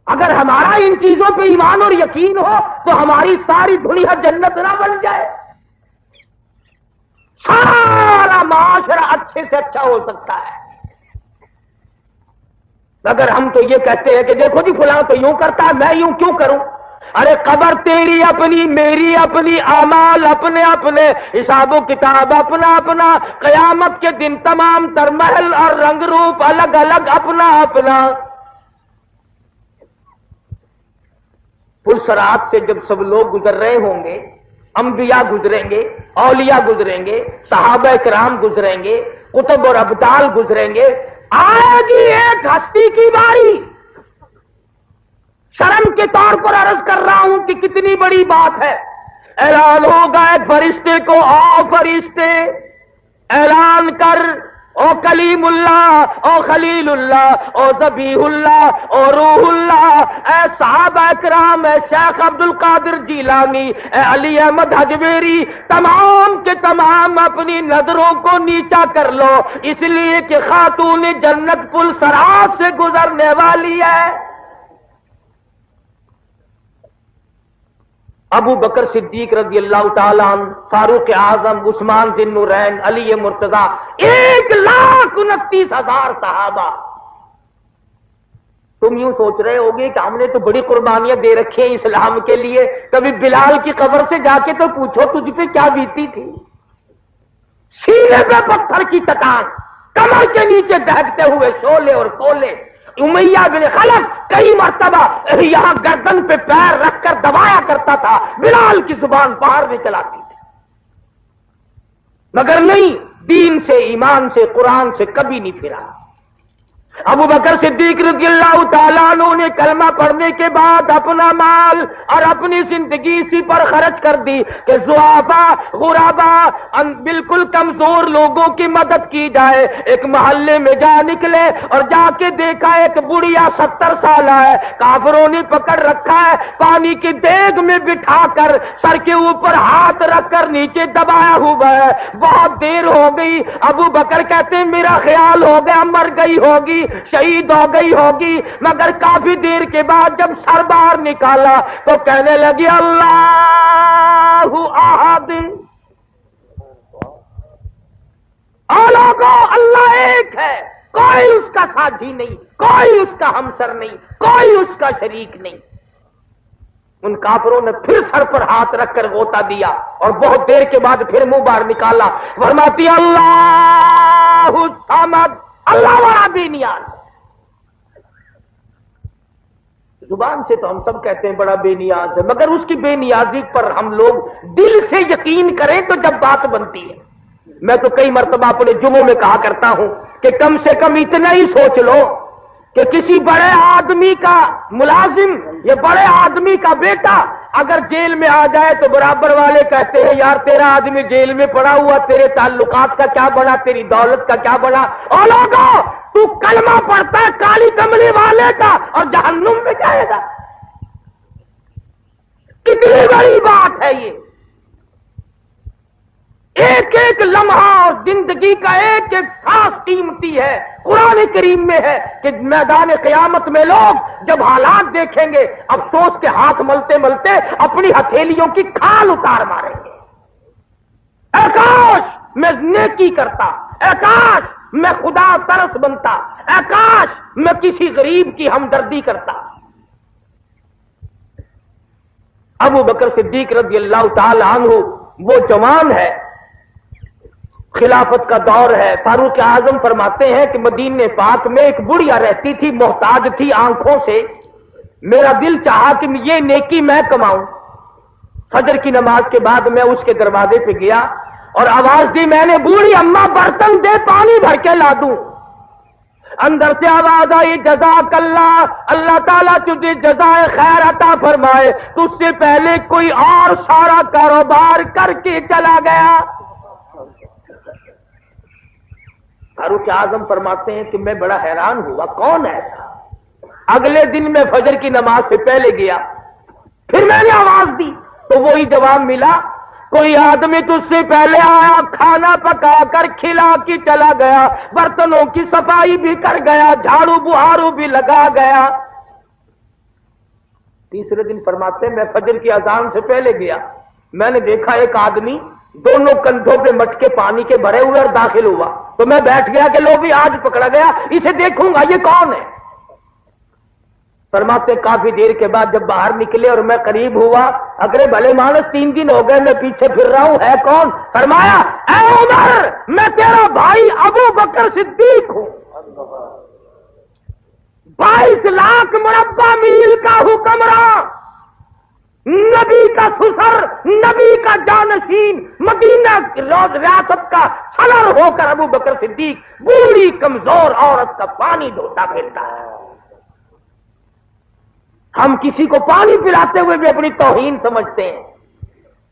S1: اگر ہمارا ان چیزوں پہ ایمان اور یقین ہو تو ہماری ساری دنیا جنت نہ بن جائے، سارا معاشرہ اچھے سے اچھا ہو سکتا ہے۔ مگر ہم تو یہ کہتے ہیں کہ دیکھو جی فلاں تو یوں کرتا ہے، میں یوں کیوں کروں؟ ارے قبر تیری اپنی، میری اپنی، اعمال اپنے اپنے، حساب و کتاب اپنا اپنا، قیامت کے دن تمام تر محل اور رنگ روپ الگ الگ اپنا اپنا۔ پل صراط سے جب سب لوگ گزر رہے ہوں گے، انبیاء گزریں گے، اولیاء گزریں گے، صحابہ کرام گزریں گے، قطب اور ابدال گزریں گے، آئے گی ایک ہستی کی باری۔ شرم کے طور پر عرض کر رہا ہوں کہ کتنی بڑی بات ہے۔ اعلان ہوگا ایک فرشتے کو، آؤ فرشتے اعلان کر او کلیم اللہ، او خلیل اللہ، او ذبیح اللہ، او روح اللہ، اے صحابہ کرام، اے شیخ عبد القادر جیلانی، اے علی احمد حجویری، تمام کے تمام اپنی نظروں کو نیچا کر لو، اس لیے کہ خاتون جنت پل صراط سے گزرنے والی ہے۔ ابو بکر صدیق رضی اللہ تعالیٰ عنہ، فاروق اعظم، عثمان ذی النورین، علی مرتضیٰ، 1,29,000 صحابہ۔ تم یوں سوچ رہے ہوگے کہ ہم نے تو بڑی قربانیاں دے رکھی ہیں اسلام کے لیے، کبھی بلال کی قبر سے جا کے تو پوچھو تجھ پہ کیا بیتی تھی؟ سینے پہ پتھر کی چٹان، کمر کے نیچے دہکتے ہوئے شعلے اور کولے۔ امیہ بن خلف کئی مرتبہ یہاں گردن پہ پیر رکھ کر دبایا کرتا تھا، بلال کی زبان باہر نکل آتی تھی، مگر نہیں، دین سے، ایمان سے، قرآن سے کبھی نہیں پھرا۔ ابو بکر صدیق رضی اللہ تعالیٰ عنہ نے کلمہ پڑھنے کے بعد اپنا مال اور اپنی زندگی اسی پر خرچ کر دی کہ ضعفاء، غرباء، بالکل کمزور لوگوں کی مدد کی جائے۔ ایک محلے میں جا نکلے اور جا کے دیکھا ایک بڑھیا 70 سالہ ہے، کافروں نے پکڑ رکھا ہے، پانی کی دیگ میں بٹھا کر سر کے اوپر ہاتھ رکھ کر نیچے دبایا ہوا ہے۔ بہت دیر ہو گئی، ابو بکر کہتے ہیں میرا خیال ہو گیا مر گئی ہوگی، شہید ہو گئی ہوگی، مگر کافی دیر کے بعد جب سر باہر نکالا تو کہنے لگی اللہ احد، لوگوں اللہ ایک ہے، کوئی اس کا ساتھی نہیں، کوئی اس کا ہمسر نہیں، کوئی اس کا شریک نہیں۔ ان کافروں نے پھر سر پر ہاتھ رکھ کر غوطہ دیا اور بہت دیر کے بعد پھر منہ باہر نکالا، فرماتی اللہ الصمد، اللہ والا بے نیاز۔ زبان سے تو ہم سب کہتے ہیں بڑا بے نیاز ہے، مگر اس کی بے نیازی پر ہم لوگ دل سے یقین کریں تو جب بات بنتی ہے۔ میں تو کئی مرتبہ اپنے جمعوں میں کہا کرتا ہوں کہ کم سے کم اتنا ہی سوچ لو کہ کسی بڑے آدمی کا ملازم یا بڑے آدمی کا بیٹا اگر جیل میں آ جائے تو برابر والے کہتے ہیں یار تیرا آدمی جیل میں پڑا ہوا، تیرے تعلقات کا کیا بنا، تیری دولت کا کیا بنا؟ اور لوگوں تو کلمہ پڑھتا ہے کالی کملی والے کا اور جہنم میں جائے گا۔ کتنی بڑی بات ہے یہ، ایک ایک لمحہ اور زندگی کا ایک ایک سانس قیمتی ہے۔ قرآن کریم میں ہے کہ میدان قیامت میں لوگ جب حالات دیکھیں گے افسوس کے ہاتھ ملتے ملتے اپنی ہتھیلیوں کی کھال اتار ماریں گے۔ اے کاش میں نیکی کرتا، اے کاش میں خدا ترس بنتا، اے کاش میں کسی غریب کی ہمدردی کرتا۔ ابو بکر صدیق رضی اللہ تعالی عنہ وہ جوان ہے، خلافت کا دور ہے۔ فاروق اعظم فرماتے ہیں کہ مدینے پاک میں ایک بڑھیا رہتی تھی، محتاج تھی آنکھوں سے، میرا دل چاہا کہ یہ نیکی میں کماؤں۔ فجر کی نماز کے بعد میں اس کے دروازے پہ گیا اور آواز دی، میں نے بوڑھی اماں برتن دے پانی بھر کے لا دوں۔ اندر سے آواز آئی، جزاک اللہ، اللہ تعالیٰ تجھے جزائے خیر عطا فرمائے، تجھ سے پہلے کوئی اور سارا کاروبار کر کے چلا گیا۔ فاروق اعظم فرماتے ہیں کہ میں بڑا حیران ہوا، کون ہے ایسا؟ اگلے دن میں فجر کی نماز سے پہلے گیا، پھر میں نے آواز دی تو وہی جواب ملا، کوئی آدمی تجھ سے پہلے آیا، کھانا پکا کر کھلا کے چلا گیا، برتنوں کی صفائی بھی کر گیا، جھاڑو بہارو بھی لگا گیا۔ تیسرے دن فرماتے ہیں میں فجر کی اذان سے پہلے گیا، میں نے دیکھا ایک آدمی دونوں کندھوں پہ مٹکے پانی کے بھرے ہوئے اور داخل ہوا، تو میں بیٹھ گیا کہ لو بھی آج پکڑا گیا، اسے دیکھوں گا یہ کون ہے۔ فرماتے کافی دیر کے بعد جب باہر نکلے اور میں قریب ہوا، اگرے بھلے مانس 3 دن ہو گئے میں پیچھے پھر رہا ہوں، ہے کون؟ فرمایا اے عمر میں تیرا بھائی ابو بکر صدیق ہوں، 22 لاکھ مربع میل کا حکمراں، نبی کا سسر، نبی کا جانشین، مدینہ ریاست کا صدر ہو کر ابو بکر صدیق بوڑھی کمزور عورت کا پانی دھوتا پھرتا ہے۔ ہم کسی کو پانی پلاتے ہوئے بھی اپنی توہین سمجھتے ہیں۔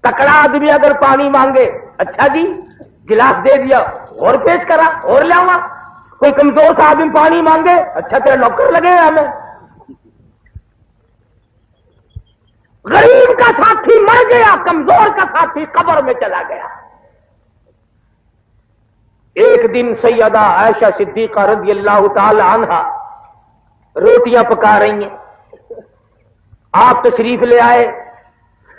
S1: تکڑا آدمی اگر پانی مانگے، اچھا جی گلاس دے دیا، اور پیش کرا اور لے آؤں. کوئی کمزور سا آدمی پانی مانگے, اچھا تیرے نوکر لگے ہمیں. غریب کا ساتھی مر گیا, کمزور کا ساتھی قبر میں چلا گیا. ایک دن سیدہ عائشہ صدیقہ رضی اللہ تعالی عنہا روٹیاں پکا رہی ہیں. آپ تشریف لے آئے,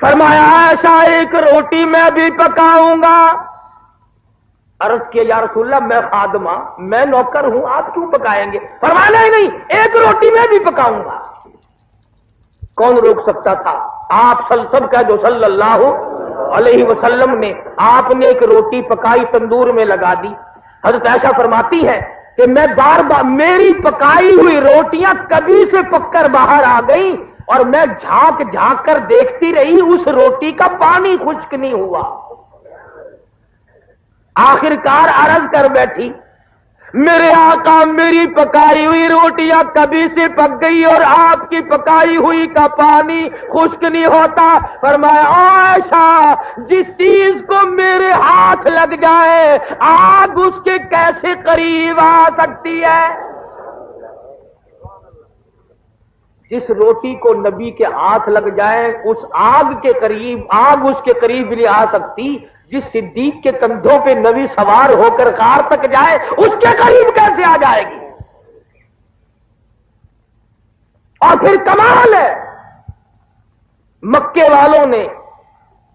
S1: فرمایا عائشہ ایک روٹی میں بھی پکاؤں گا. عرض کیا یا رسول اللہ میں خادمہ, میں نوکر ہوں, آپ کیوں پکائیں گے؟ فرمایا نہیں, ایک روٹی میں بھی پکاؤں گا. کون روک سکتا تھا؟ آپ سب کا جو صلی اللہ علیہ وسلم نے, آپ نے ایک روٹی پکائی تندور میں لگا دی. حضرت عائشہ فرماتی ہے کہ میں بار بار میری پکائی ہوئی روٹیاں کبھی سے پک کر باہر آ گئیں اور میں جھانک جھانک کر دیکھتی رہی, اس روٹی کا پانی خشک نہیں ہوا. آخرکار عرض کر بیٹھی, میرے آقا میری پکائی ہوئی روٹیاں کبھی سے پک گئی اور آپ کی پکائی ہوئی کا پانی خشک نہیں ہوتا. فرمایا عائشہ جس چیز کو میرے ہاتھ لگ جائے آگ اس کے کیسے قریب آ سکتی ہے؟ جس روٹی کو نبی کے ہاتھ لگ جائے اس آگ کے قریب, آگ اس کے قریب نہیں آ سکتی. جس صدیق کے کندھوں پہ نبی سوار ہو کر غار تک جائے اس کے قریب کیسے آ جائے گی؟ اور پھر کمال ہے, مکے والوں نے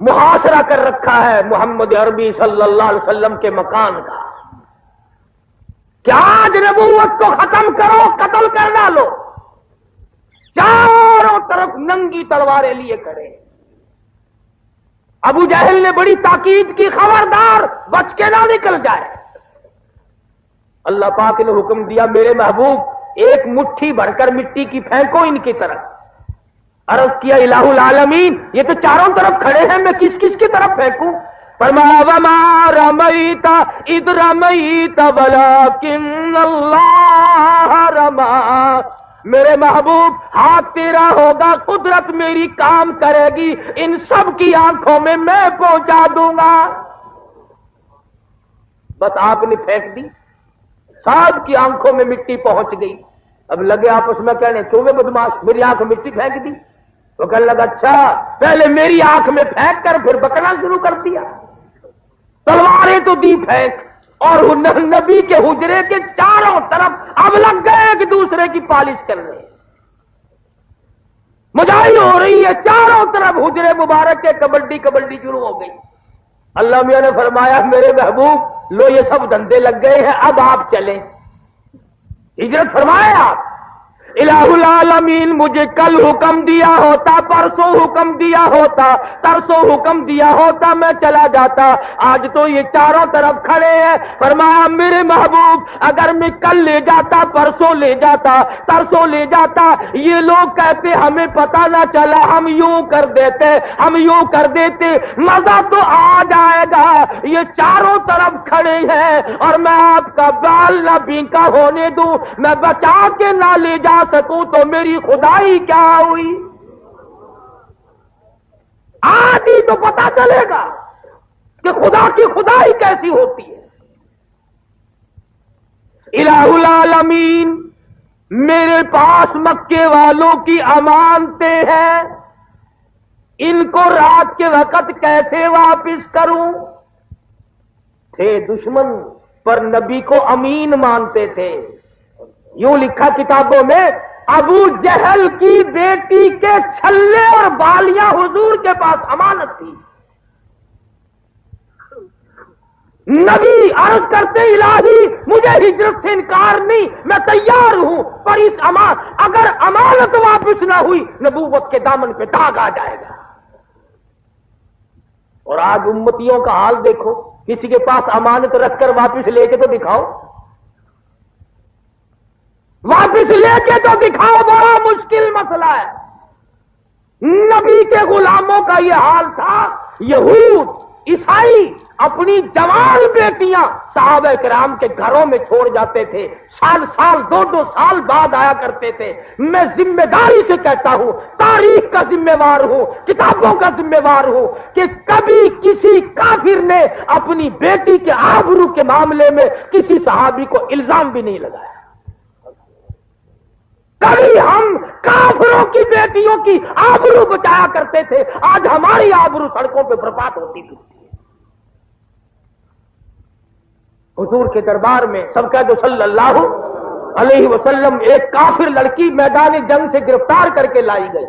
S1: محاصرہ کر رکھا ہے محمد عربی صلی اللہ علیہ وسلم کے مکان کا. کیا آج نبوت کو ختم کرو, قتل کر ڈالو. چاروں طرف ننگی تلواریں لیے کھڑے. ابو جہل نے بڑی تاکید کی, خبردار بچ کے نہ نکل جائے. اللہ پاک نے حکم دیا میرے محبوب ایک مٹھی بھر کر مٹی کی پھینکو ان کی طرف. عرض کیا الہ العالمین یہ تو چاروں طرف کھڑے ہیں, میں کس کس کی طرف پھینکوں؟ فرمایا وما رمیت اذ رمیت ولکن اللہ رما. میرے محبوب ہاتھ تیرا ہوگا, قدرت میری کام کرے گی, ان سب کی آنکھوں میں میں پہنچا دوں گا. بس آپ نے پھینک دی, سب کی آنکھوں میں مٹی پہنچ گئی. اب لگے آپس میں کہنے چوبے بدماش میری آنکھ میں مٹی پھینک دی. وہ کہنے لگا اچھا پہلے میری آنکھ میں پھینک کر پھر بکنا شروع کر دیا. تلواریں تو دی پھینک, اور نبی کے حجرے کے چاروں طرف اب لگ گئے ایک دوسرے کی پالش کرنے. مجاہد ہو رہی ہے چاروں طرف, حجرے مبارک کے کبڈی کبڈی شروع ہو گئی. اللہ میاں نے فرمایا میرے محبوب لو یہ سب دھندے لگ گئے ہیں, اب آپ چلیں. ہجرت فرمائے آپ. الہ العالمین مجھے کل حکم دیا ہوتا, پرسوں حکم دیا ہوتا, ترسوں حکم دیا ہوتا, میں چلا جاتا. آج تو یہ چاروں طرف کھڑے ہیں. فرمایا میرے محبوب اگر میں کل لے جاتا, پرسوں لے جاتا, ترسوں لے جاتا, یہ لوگ کہتے ہمیں پتہ نہ چلا, ہم یوں کر دیتے, ہم یوں کر دیتے, مزہ تو آ جائے گا. یہ چاروں طرف کھڑے ہیں اور میں آپ کا بال نہ بینکا ہونے دوں, میں بچا کے نہ لے جا سکوں تو میری خدائی کیا ہوئی؟ آج ہی تو پتا چلے گا کہ خدا کی خدائی کیسی ہوتی ہے. الہ العالمین میرے پاس مکے والوں کی امانتیں ہیں, ان کو رات کے وقت کیسے واپس کروں؟ تھے دشمن پر نبی کو امین مانتے تھے. یوں لکھا کتابوں میں ابو جہل کی بیٹی کے چھلے اور بالیاں حضور کے پاس امانت تھی. نبی عرض کرتے الہی مجھے ہجرت سے انکار نہیں, میں تیار ہوں, پر اس اگر امانت واپس نہ ہوئی نبوت کے دامن پہ داغ آ جائے گا. اور آج امتیوں کا حال دیکھو, کسی کے پاس امانت رکھ کر واپس لے کے تو دکھاؤ, واپس لے کے تو دکھاؤ, بڑا مشکل مسئلہ ہے. نبی کے غلاموں کا یہ حال تھا. یہود عیسائی اپنی جوان بیٹیاں صحابہ کرام کے گھروں میں چھوڑ جاتے تھے، سال سال 2-2 سال بعد آیا کرتے تھے۔ میں ذمہ داری سے کہتا ہوں، تاریخ کا ذمہ وار ہوں، کتابوں کا ذمہ وار ہوں کہ کبھی کسی کافر نے اپنی بیٹی کے آبرو کے معاملے میں کسی صحابی کو الزام بھی نہیں لگایا۔ کبھی ہم کافروں کی بیٹیوں کی آبرو بچایا کرتے تھے، آج ہماری آبرو سڑکوں پہ برباد ہوتی تھی۔ حضور کے دربار میں سب کہہ دو صلی اللہ علیہ وسلم، ایک کافر لڑکی میدان جنگ سے گرفتار کر کے لائی گئی۔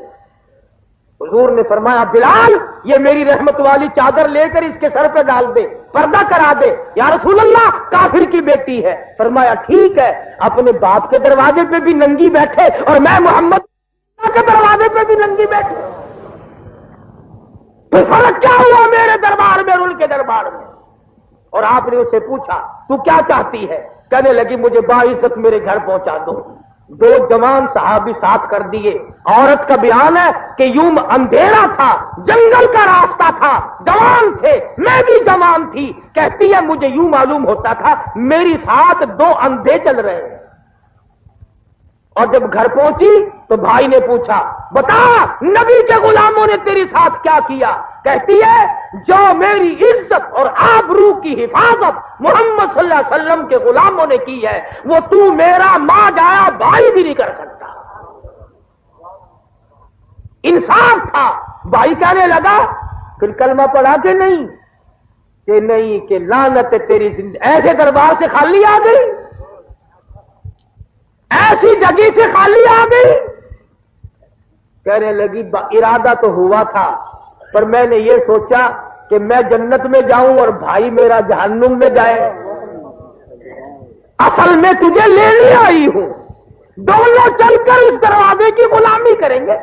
S1: حضور نے فرمایا بلال یہ میری رحمت والی چادر لے کر اس کے سر پہ ڈال دے، پردہ کرا دے۔ یا رسول اللہ کافر کی بیٹی ہے۔ فرمایا ٹھیک ہے، اپنے باپ کے دروازے پہ بھی ننگی بیٹھے اور میں محمد کے دروازے پہ بھی ننگی بیٹھے، تو فرق کیا ہوا میرے دربار میں اور ان کے دربار میں؟ اور آپ نے اس سے پوچھا تو کیا چاہتی ہے؟ کہنے لگی مجھے باعزت میرے گھر پہنچا دو۔ 2 جوان صحابی ساتھ کر دیے۔ عورت کا بیان ہے کہ یوں اندھیرا تھا، جنگل کا راستہ تھا، جوان تھے، میں بھی جوان تھی، کہتی ہے مجھے یوں معلوم ہوتا تھا میری ساتھ 2 اندھے چل رہے ہیں۔ اور جب گھر پہنچی تو بھائی نے پوچھا بتا نبی کے غلاموں نے تیری ساتھ کیا کیا؟ کہتی ہے جو میری عزت اور آبرو کی حفاظت محمد صلی اللہ علیہ وسلم کے غلاموں نے کی ہے وہ تو میرا ماں جایا بھائی بھی نہیں کر سکتا۔ انصاف تھا۔ بھائی کہنے لگا پھر کلمہ پڑھا کہ نہیں کہ لعنت تیری زندگی، ایسے دربار سے خالی آ گئی، ایسی جگہ سے خالی آ گئی؟ کہنے لگی ارادہ تو ہوا تھا پر میں نے یہ سوچا کہ میں جنت میں جاؤں اور بھائی میرا جہنم میں جائے، اصل میں تجھے لینے آئی ہوں، دونوں چل کر اس دروازے کی غلامی کریں گے۔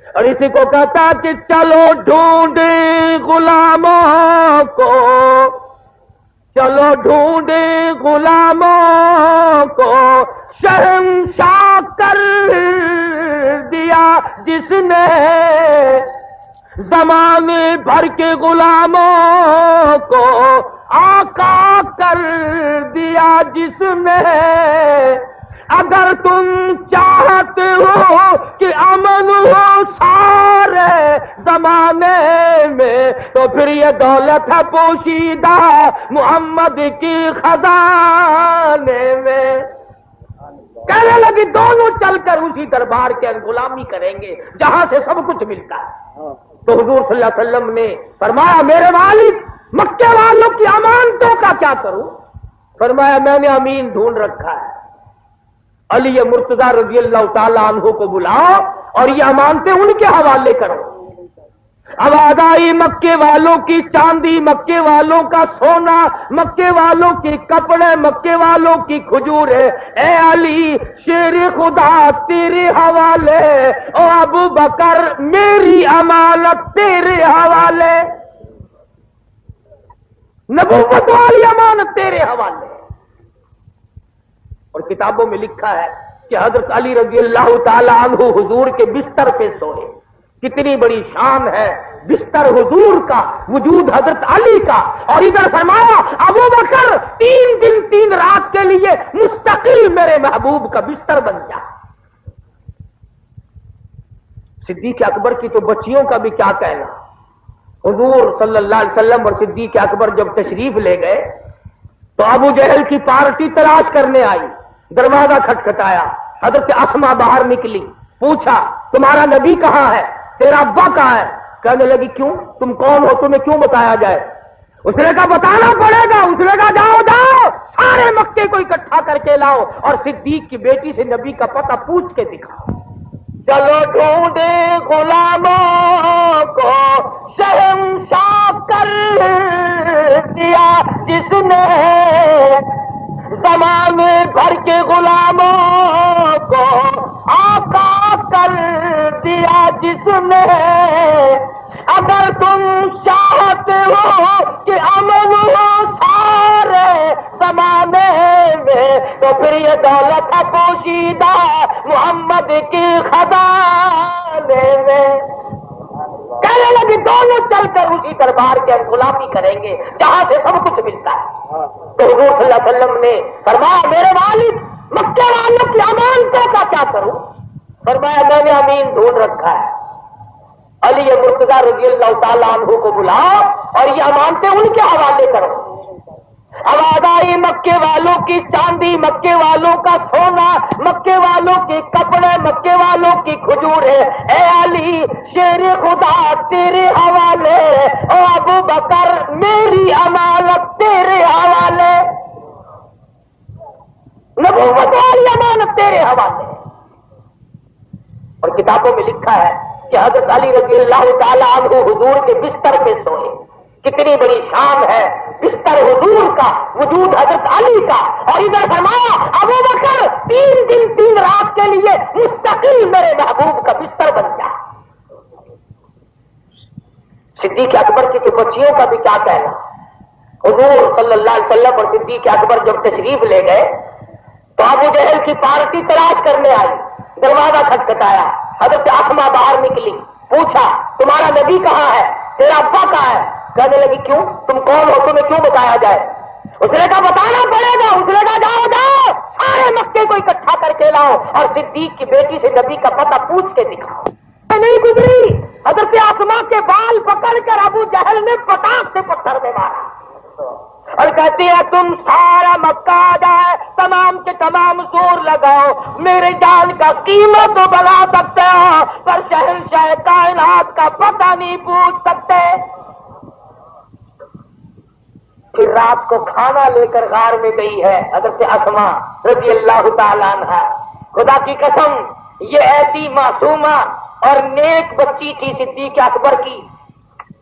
S1: اور اسی کو کہتا کہ چلو ڈھونڈیں غلاموں کو، چلو ڈھونڈیں غلاموں کو، شہنشاہ کر دیا جس نے زمانے بھر کے غلاموں کو، آقا کر دیا جس نے۔ اگر تم چاہتے ہو کہ امن ہو سارے زمانے میں تو پھر یہ دولت ہے پوشیدہ محمد کی خزانے میں۔ کہنے لگی دونوں چل کر اسی دربار کے غلامی کریں گے جہاں سے سب کچھ ملتا ہے۔ تو حضور صلی اللہ علیہ وسلم نے فرمایا میرے والد مکے والوں کی امانتوں کا کیا کروں؟ فرمایا میں نے امین ڈھونڈ رکھا ہے، علی مرتضی رضی اللہ تعالی عنہ کو بلاؤ اور یہ امانتیں ان کے حوالے کرو۔ اب آدائی مکے والوں کی چاندی، مکے والوں کا سونا، مکے والوں کے کپڑے، مکے والوں کی کھجوریں، اے علی شیر خدا تیرے حوالے، او ابو بکر میری امانت تیرے حوالے، نبوت والی امانت تیرے حوالے۔ اور کتابوں میں لکھا ہے کہ حضرت علی رضی اللہ تعالی عنہ حضور کے بستر پہ سوئے۔ کتنی بڑی شان ہے بستر حضور کا، وجود حضرت علی کا۔ اور ادھر فرمایا ابو بکر 3 دن 3 رات کے لیے مستقل میرے محبوب کا بستر بن جا۔ صدیق اکبر کی تو بچیوں کا بھی کیا کہنا۔ حضور صلی اللہ علیہ وسلم اور صدیق اکبر جب تشریف لے گئے تو ابو جہل کی پارٹی تلاش کرنے آئی، دروازہ کھٹکھٹایا، حضرت اسما باہر نکلی، پوچھا تمہارا نبی کہاں ہے، تیرا ابا کہاں ہے؟ کہنے لگی کیوں، تم کون ہو، تمہیں کیوں بتایا جائے؟ اس نے کہا بتانا پڑے گا۔ اس نے کہا جاؤ جاؤ سارے مکے کو اکٹھا کر کے لاؤ اور صدیق کی بیٹی سے نبی کا پتہ پوچھ کے دکھاؤ۔ چلو ڈھونڈے غلاموں کو، شہنشاہ کر دیا جس نے زمانے بھر کے غلاموں کو، آقا کر دیا جس نے۔ اگر تم چاہتے ہو کہ امن ہو سارے زمانے میں تو پھر یہ دولت ہے پوشیدہ محمد کی خزانے میں۔ کہنے لگے دونوں چل کر اسی دربار کے غلامی کریں گے جہاں سے سب کچھ ملتا ہے۔ تو حضور صلی اللہ علیہ وسلم نے فرمایا میرے والد مکے والوں کی امانتوں کا کیا کروں؟ فرمایا میں نے امین ڈھونڈ رکھا ہے، علی مرتضیٰ رضی اللہ تعالیٰ عنہ کو بلاؤ اور یہ امانتیں ان کے حوالے کرو۔ آواز آئی مکے والوں کی چاندی، مکے والوں کا سونا، مکے والوں کے کپڑے، مکے والوں کی کھجوریں، اے علی شیر خدا تیرے حوالے، او ابو بکر میری امانت تیرے حوالے، نبوت والی امانت تیرے حوالے۔ اور کتابوں میں لکھا ہے کہ حضرت علی رضی اللہ تعالیٰ عنہ حضور کے بستر پہ سوئے۔ کتنی بڑی شان ہے بستر حضور کا، وجود حضرت علی کا، اور ادھر فرمایا ابو بکر 3 دن 3 رات کے لیے مستقل میرے محبوب کا بستر بن جا۔ صدیق اکبر کی تو بچیوں کا بھی کیا کہنا، حضور صلی اللہ علیہ وسلم اور صدیق اکبر جب تشریف لے گئے تو ابو جہل کی پارٹی تلاش کرنے آئی، دروازہ کھٹکھٹایا، حضرت اسما باہر نکلی، پوچھا تمہارا نبی کہاں ہے، تیرا ابا کہاں ہے؟ کہنے لگی کیوں، تم کون ہو، تمہیں کیوں بتایا جائے؟ اس نے کہا بتانا پڑے گا۔ اس نے کہا جاؤ جاؤ سارے مکے کو اکٹھا کر کے لاؤ اور صدیق کی بیٹی سے نبی کا پتہ پوچھ کے دکھاؤ۔ نہیں گزری، حضرت اسما کے بال پکڑ کر ابو جہل نے پٹاخ سے پتھر میں مارا اور کہتی ہے تم سارا مکہ آ جائے، تمام کے تمام زور لگاؤ، میرے جان کا قیمت تو بنا سکتے ہو پر شہنشاہ کائنات کا پتہ نہیں پوچھ سکتے۔ پھر رات کو کھانا لے کر غار میں گئی ہے حضرت اسما رضی اللہ تعالیٰ عنہا۔ خدا کی قسم یہ ایسی معصومہ اور نیک بچی تھی صدیق اکبر کی۔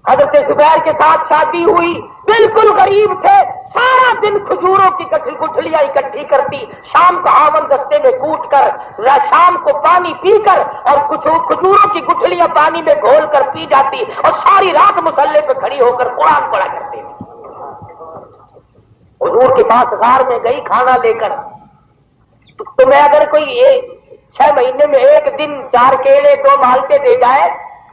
S1: حضرت زبیر کے ساتھ شادی ہوئی، بالکل غریب تھے، سارا دن کھجوروں کی گٹھلیاں اکٹھی کرتی، شام کو آون دستے میں کوٹ کر، شام کو پانی پی کر اور کھجوروں کی گٹھلیاں پانی میں گھول کر پی جاتی اور ساری رات مصلے پہ کھڑی ہو کر قرآن پڑھا کرتی۔ حضور کے پاس غار میں گئی کھانا لے کر، تو میں اگر کوئی 6 مہینے میں 1 دن 4 کیلے 2 مالٹے دے جائے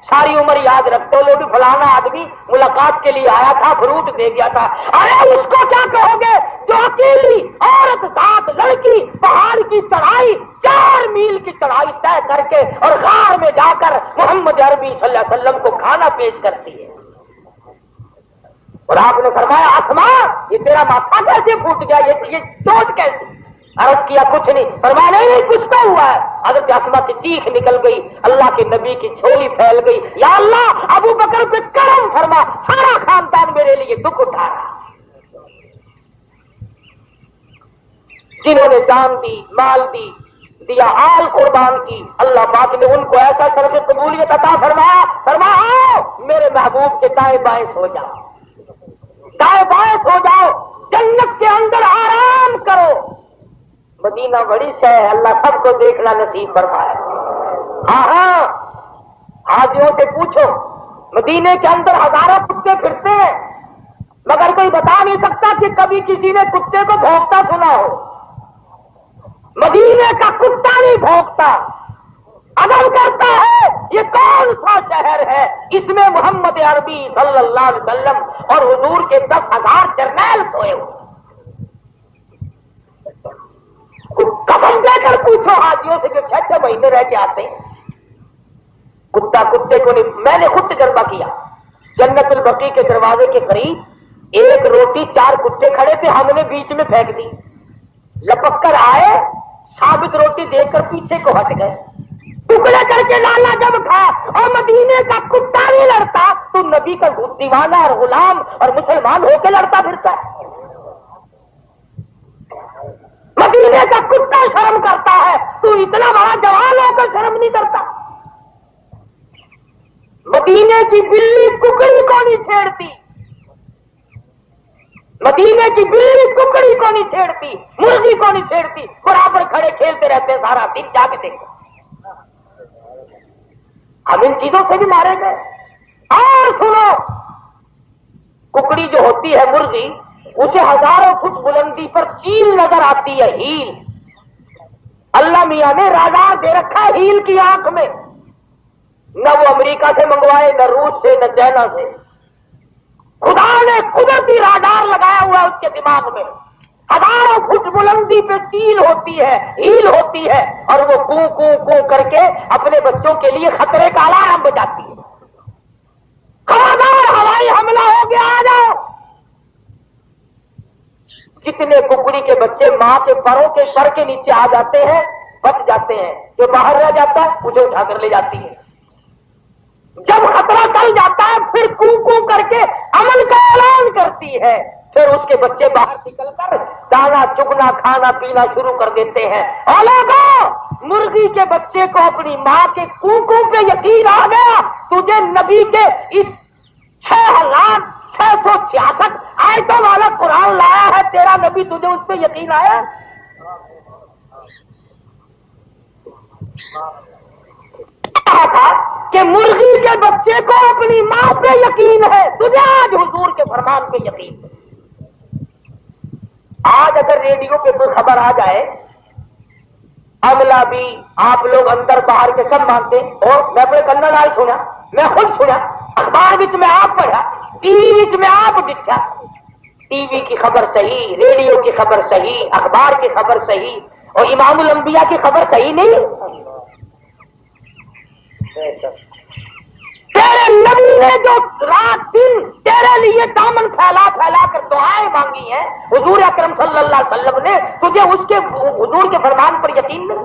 S1: ساری عمر یاد رکھتے لوگ، فلانا آدمی ملاقات کے لیے آیا تھا فروٹ دے گیا تھا۔ ارے اس کو کیا کہو گے جو اکیلی عورت 7 لڑکی پہاڑ کی چڑھائی 4 میل کی چڑھائی طے کر کے اور غار میں جا کر محمد عربی صلی اللہ علیہ وسلم کو کھانا پیش کرتی ہے۔ اور آپ نے فرمایا اسما یہ تیرا ماتھا کیسے پھوٹ گیا، یہ چوٹ کیسے؟ عرض کیا کچھ نہیں، فرمایا نہیں کچھ تو ہوا ہے۔ حضرت اسما کی چیخ نکل گئی، اللہ کے نبی کی جھولی پھیل گئی، یا اللہ ابو بکر پہ کرم فرما، سارا خاندان میرے لیے دکھ اٹھا رہا۔ جنہوں نے جان دی، مال دی، دیا، آل قربان کی، اللہ پاک نے ان کو ایسا شرف قبولیت عطا فرمایا، فرمایا آؤ میرے محبوب کے دائیں بائیں سو جاؤ، دائیں بائیں سو جاؤ، جنت کے اندر آرام کرو۔ مدینہ بڑی شے ہے، اللہ سب کو دیکھنا نصیب فرمائے۔ ہاں حاجیوں سے پوچھو، مدینے کے اندر ہزاروں کتے پھرتے ہیں مگر کوئی بتا نہیں سکتا کہ کبھی کسی نے کتے کو بھونکتا سنا ہو۔ مدینے کا کتا نہیں بھونکتا، عدم کرتا ہے یہ کون سا شہر ہے، اس میں محمد عربی صلی اللہ علیہ وسلم اور حضور کے 10,000 جرنیل سوئے ہوئے۔ قسم دے کر پوچھو حاجیوں سے جو 6 مہینے رہ کے آتے ہیں، کتا کتے کو نہیں۔ میں نے خود تجربہ کیا، جنت البقیع کے دروازے کے قریب 1 روٹی 4 کتے کھڑے تھے، ہم نے بیچ میں پھینک دی، لپک کر آئے، ثابت روٹی دیکھ کر پیچھے کو ہٹ گئے، ٹکڑے کر کے لالا جب کھا۔ اور مدینے کا کتا نہیں لڑتا تو نبی کا دیوانہ اور غلام اور مسلمان ہو کے لڑتا پھرتا ہے۔ مدینے کا کتا شرم کرتا ہے، تو اتنا بڑا جوان ہو کر شرم نہیں کرتا۔ مدینے کی بلی ککڑی کو نہیں چھیڑتی، مدینے کی بلی ککڑی کو نہیں چھیڑتی، مرغی کو نہیں چھیڑتی، برابر کھڑے کھیلتے رہتے ہیں سارا دن، جا کے دیکھو۔ ہم ان چیزوں سے بھی مارے گئے۔ اور سنو، ککڑی جو ہوتی ہے مرغی، اسے ہزاروں فٹ بلندی پر چیل نظر آتی ہے، ہیل۔ اللہ میاں نے رادار دے رکھا ہے ہیل کی آنکھ میں، نہ وہ امریکہ سے منگوائے، نہ روس سے، نہ چائنا سے. خدا نے قدرتی راڈار لگایا ہوا اس کے دماغ میں. ہزاروں فٹ بلندی پہ تیل ہوتی ہے، ہیل ہوتی ہے، اور وہ کو کو کو کر کے اپنے بچوں کے لیے خطرے کا الارم بجاتی ہے. خبردار ہوائی حملہ ہو گیا، آ جاؤ. کتنے ککڑی کے بچے ماں کے پروں کے سر کے نیچے آ جاتے ہیں، بچ جاتے ہیں. جو باہر رہ جاتا ہے مجھے اٹھا کر لے جاتی ہے. جب خطرہ ٹل جاتا ہے پھر کو کو کر کے عمل کا اعلان کرتی ہے. پھر اس کے بچے باہر نکل کر دانا چگنا کھانا پینا شروع کر دیتے ہیں. اور لوگوں، مرغی کے بچے کو اپنی ماں کے کو پہ یقین آ گیا، تجھے نبی کے اس 6,666 آیتوں والا قرآن لایا ہے، تیرا نبی تجھے اس پہ یقین آیا؟ تھا کہ مرغی کے بچے کو اپنی ماں پہ یقین ہے، تجھے آج حضور کے فرمان پہ یقین ہے. آج اگر ریڈیو پہ کوئی خبر آ جائے، عملہ بھی آپ لوگ اندر باہر کے سب مانتے، اور میں اپنے کنن آج سنا، میں خود سنا، اخبار وچ میں آپ پڑھا، ٹی وی وچ میں آپ دیکھا. ٹی وی کی خبر صحیح، ریڈیو کی خبر صحیح، اخبار کی خبر صحیح، اور امام الانبیاء کی خبر صحیح نہیں. تیرے نبی نے جو رات دن تیرے لیے دامن پھیلا پھیلا کر دعائیں مانگی ہیں، حضور اکرم صلی اللہ علیہ وسلم نے، تجھے اس کے حضور کے فرمان پر یقین نہیں؟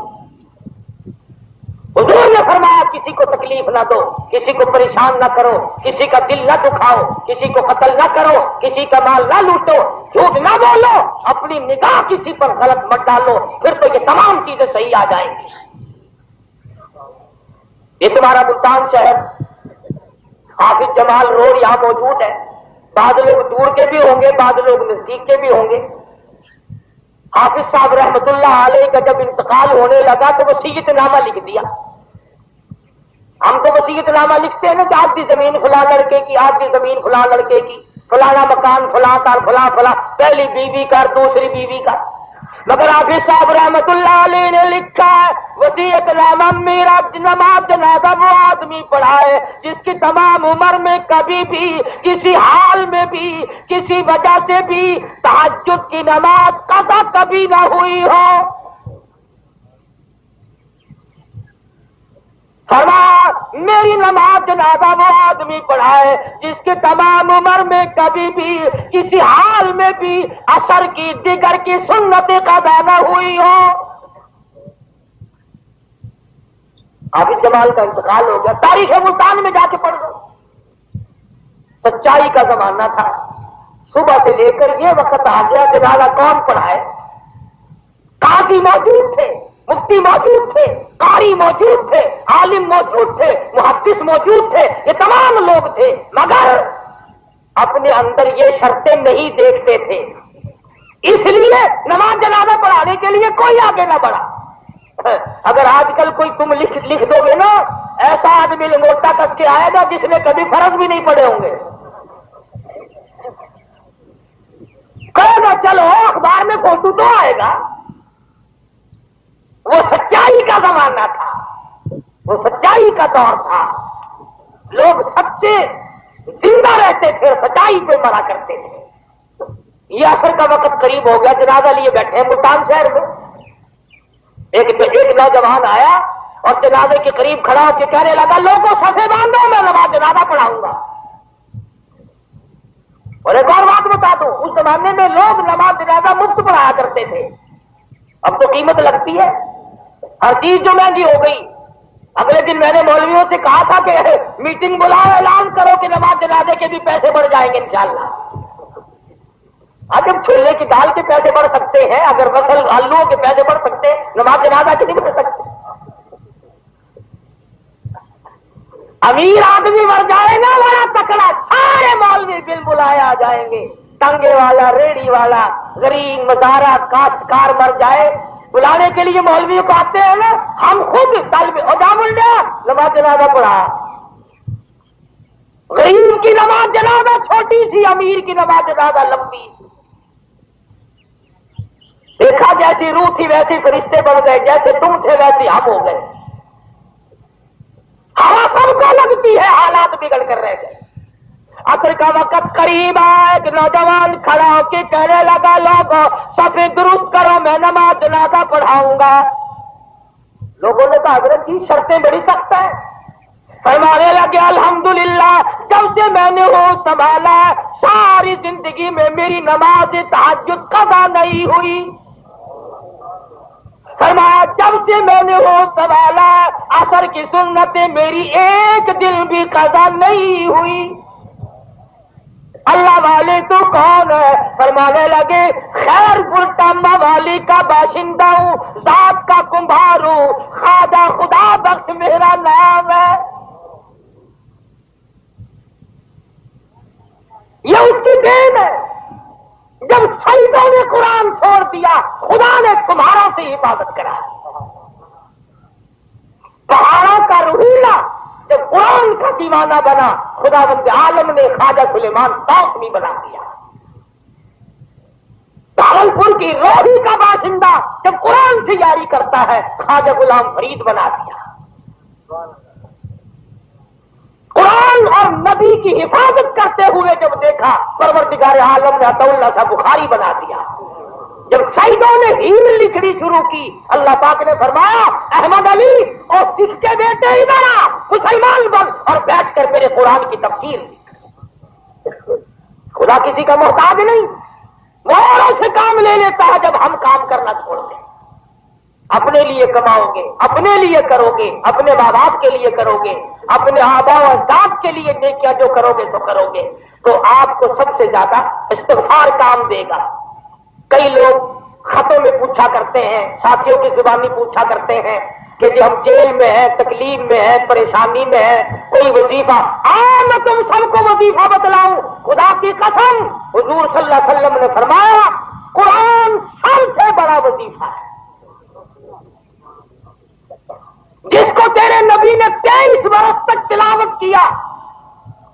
S1: حضور نے فرمایا کسی کو تکلیف نہ دو، کسی کو پریشان نہ کرو، کسی کا دل نہ دکھاؤ، کسی کو قتل نہ کرو، کسی کا مال نہ لوٹو، جھوٹ نہ بولو، اپنی نگاہ کسی پر غلط مت ڈالو، پھر تو یہ تمام چیزیں صحیح آ جائیں گی. یہ تمہارا ملتان شہر، حافظ جمال روڈ یہاں موجود ہے. بعض لوگ دور کے بھی ہوں گے، بعض لوگ نزدیک کے بھی ہوں گے. حافظ صاحب رحمت اللہ علیہ کا جب انتقال ہونے لگا تو وصیت نامہ لکھ دیا. ہم تو وصیت نامہ لکھتے ہیں نا کہ آدھی زمین فلاں لڑکے کی، آدھی زمین فلاں لڑکے کی، فلانا مکان فلاں کا، فلاں فلاں، پہلی بیوی کا، دوسری بیوی کا. مگر حافظ صاحب رحمت اللہ علیہ نے لکھا ہے وصیت نامہ میرا نماز جنازہ وہ آدمی پڑھائے جس کی تمام عمر میں کبھی بھی، کسی حال میں بھی، کسی وجہ سے بھی تہجد کی نماز قضا کبھی نہ ہوئی ہو. فرمایا میری نماز جنازہ وہ آدمی پڑھائے جس کے تمام عمر میں کبھی بھی، کسی حال میں بھی عصر کی دیگر کی سنت قضا نہ ہوئی ہو. حافظ جمال کا انتقال ہو گیا. تاریخ ملتان میں جا کے پڑھ دو. سچائی کا زمانہ تھا. صبح سے لے کر یہ وقت آ گیا جنازہ کون پڑھائے؟ قاضی موجود تھے، مفتی موجود تھے، قاری موجود تھے، عالم موجود تھے، محدث موجود تھے، یہ تمام لوگ تھے، مگر اپنے اندر یہ شرطیں نہیں دیکھتے تھے. اس لیے نماز جنازہ پڑھانے کے لیے کوئی آگے نہ بڑھا. اگر آج کل کوئی تم لکھ دو گے نا، ایسا آدمی لنگوٹا کس کے آئے گا جس نے کبھی فرض بھی نہیں پڑھے ہوں گے. کہے گا چلو اخبار میں فوٹو تو آئے گا. وہ سچائی کا زمانہ تھا، وہ سچائی کا دور تھا. لوگ سچے زندہ رہتے تھے اور سچائی پہ مرا کرتے تھے. یہ عصر کا وقت قریب ہو گیا، جنازہ لیے بیٹھے ہیں ملتان شہر میں. ایک نوجوان آیا اور جنازے کے قریب کھڑا ہو کے کہنے لگا لوگوں صفے باندھو، میں نماز جنازہ پڑھاؤں گا. اور ایک اور بات بتا دوں، اس زمانے میں لوگ نماز جنازہ مفت پڑھایا کرتے تھے. اب تو قیمت لگتی ہے، ہر چیز جو مہنگی ہو گئی. اگلے دن میں نے مولویوں سے کہا تھا کہ میٹنگ بلاؤ، اعلان کرو کہ نماز جنازے کے بھی پیسے بڑھ جائیں گے انشاءاللہ. جب چھولے کی دال کے پیسے بڑھ سکتے ہیں، اگر وصل آلووں کے پیسے بڑھ سکتے ہیں، نماز جنازہ کے نہیں بڑھ سکتے. امیر آدمی مر جائے نا بڑا تکڑا، سارے مولوی بل بلائے آ جائیں گے. ٹانگے والا، ریڑھی والا، غریب مزارہ کاشتکار مر جائے، بلانے کے لیے مولویوں کو آتے ہیں نا. ہم خود طالب اجام الڈیا نماز جنازہ پڑھا. غریب کی نماز جنازہ چھوٹی سی، امیر کی نماز جنازہ لمبی. دیکھا جیسی روح تھی ویسی فرشتے بڑھ گئے، جیسے تم تھے ویسے ہم ہو گئے. ہوا سب کو ہوئی ہے حالات بگڑ کر رہ گئے. عصر کا وقت قریب آیا, ایک نوجوان کھڑا ہو کے کہنے لگا لوگوں سب درست کرو میں نماز جنازہ پڑھاؤں گا. لوگوں نے کہا حضرت جی شرطیں بڑی سخت ہیں. فرمانے لگے الحمدللہ جب سے میں نے وہ سنبھالا ساری زندگی میں میری نماز تہجد قضا نہیں ہوئی. فرمایا جب سے میں نے وہ سنبھالا عصر کی سنتیں میری ایک دن بھی قضا نہیں ہوئی. اللہ والے تو کون ہے؟ فرمانے لگے خیر پور ٹامبا والی کا باشندہ ہوں, ذات کا کمبھار ہوں, خواجہ خدا بخش میرا نام ہے. یہ اس کی دین ہے. جب شہیدوں نے قرآن چھوڑ دیا خدا نے تمہاروں سے حفاظت کرا. پہاڑوں کا روحیلا جب قرآن کا دیوانہ بنا خدا بند عالم نے خواجہ سلیمان بھی بنا دیا. بھاگلپور کی روحی کا باشندہ جب قرآن سے یاری کرتا ہے خواجہ غلام فرید بنا دیا. قرآن اور نبی کی حفاظت کرتے ہوئے جب دیکھا پروردگار عالم نے عطا اللہ صاحب بخاری بنا دیا. جب شہیدوں نے ہیل لکھنی شروع کی اللہ پاک نے فرمایا احمد علی اور سکھ کے بیٹے ادھر آ, مسلمان بن اور بیٹھ کر میرے قرآن کی تفسیر لکھ. خدا کسی کا محتاج نہیں, وہ اوروں سے کام لے لیتا ہے جب ہم کام کرنا چھوڑ دیں. اپنے لیے کماؤ گے, اپنے لیے کرو گے, اپنے ماں باپ کے لیے کرو گے, اپنے آبا و اجداد کے لیے نیکیاں جو کرو گے تو کرو گے تو آپ کو سب سے زیادہ استغفار کام دے گا. کئی لوگ خطوں میں پوچھا کرتے ہیں, ساتھیوں کی زبانی پوچھا کرتے ہیں کہ جو ہم جیل میں ہیں, تکلیف میں ہیں, پریشانی میں ہیں, کوئی وظیفہ میں تم سب کو وظیفہ بتلاؤں. خدا کی قسم حضور صلی اللہ علیہ وسلم نے فرمایا قرآن سب سے بڑا وظیفہ ہے. جس کو تیرے نبی نے 23 برس تک تلاوت کیا,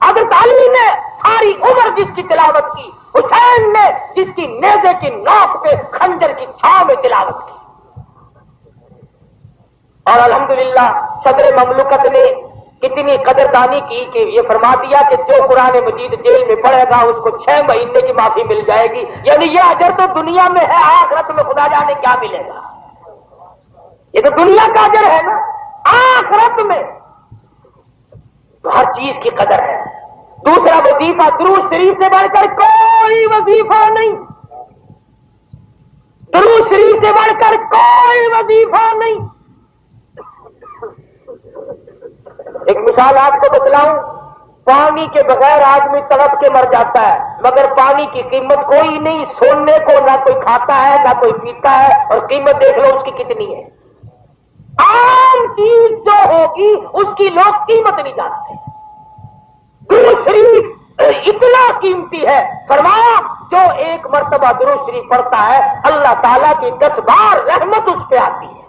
S1: حضرت علی نے ساری عمر جس کی تلاوت کی, حسین نے جس کی نیزے کی نوک پہ خنجر کی چھاؤں میں تلاوت کی, اور الحمدللہ صدر مملکت نے کتنی قدردانی کی کہ یہ فرما دیا کہ جو قرآن مجید جیل میں پڑھے گا اس کو 6 مہینے کی معافی مل جائے گی. یعنی یہ اجر تو دنیا میں ہے, آخرت میں خدا جانے کیا ملے گا. یہ تو دنیا کا اجر ہے نا, آخرت میں تو ہر چیز کی قدر ہے. دوسرا وظیفہ درود شریف سے بڑھ کر کوئی وظیفہ نہیں, درود شریف سے بڑھ کر کوئی وظیفہ نہیں. ایک مثال آپ کو بتلاؤں, پانی کے بغیر آدمی تڑپ کے مر جاتا ہے مگر پانی کی قیمت کوئی نہیں. سونے کو نہ کوئی کھاتا ہے نہ کوئی پیتا ہے, اور قیمت دیکھ لو اس کی کتنی ہے. عام چیز جو ہوگی اس کی لوگ قیمت نہیں جانتے. درود شریف اتنا قیمتی ہے, فرمایا جو ایک مرتبہ درود شریف پڑھتا ہے اللہ تعالیٰ کی 10 بار رحمت اس پہ آتی ہے,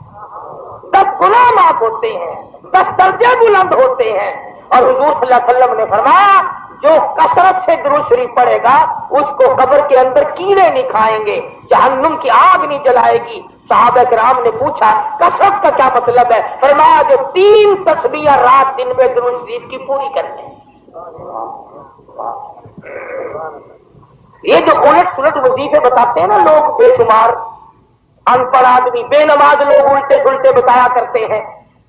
S1: 10 گناہ معاف ہوتے ہیں, 10 درجے بلند ہوتے ہیں. اور حضور صلی اللہ علیہ وسلم نے فرمایا جو کثرت سے درود شریف پڑھے گا اس کو قبر کے اندر کیڑے نہیں کھائیں گے, جہنم کی آگ نہیں جلائے گی. صحابہ کرام نے پوچھا کثرت کا کیا مطلب ہے؟ فرمایا جو 3 تسبیح رات دن میں درود شریف کی پوری کرتے ہیں. یہ جو الٹ سلٹ وظیفے بتاتے ہیں نا لوگ بے شمار, ان پڑھ آدمی بے نماز لوگ الٹے سلٹے بتایا کرتے ہیں,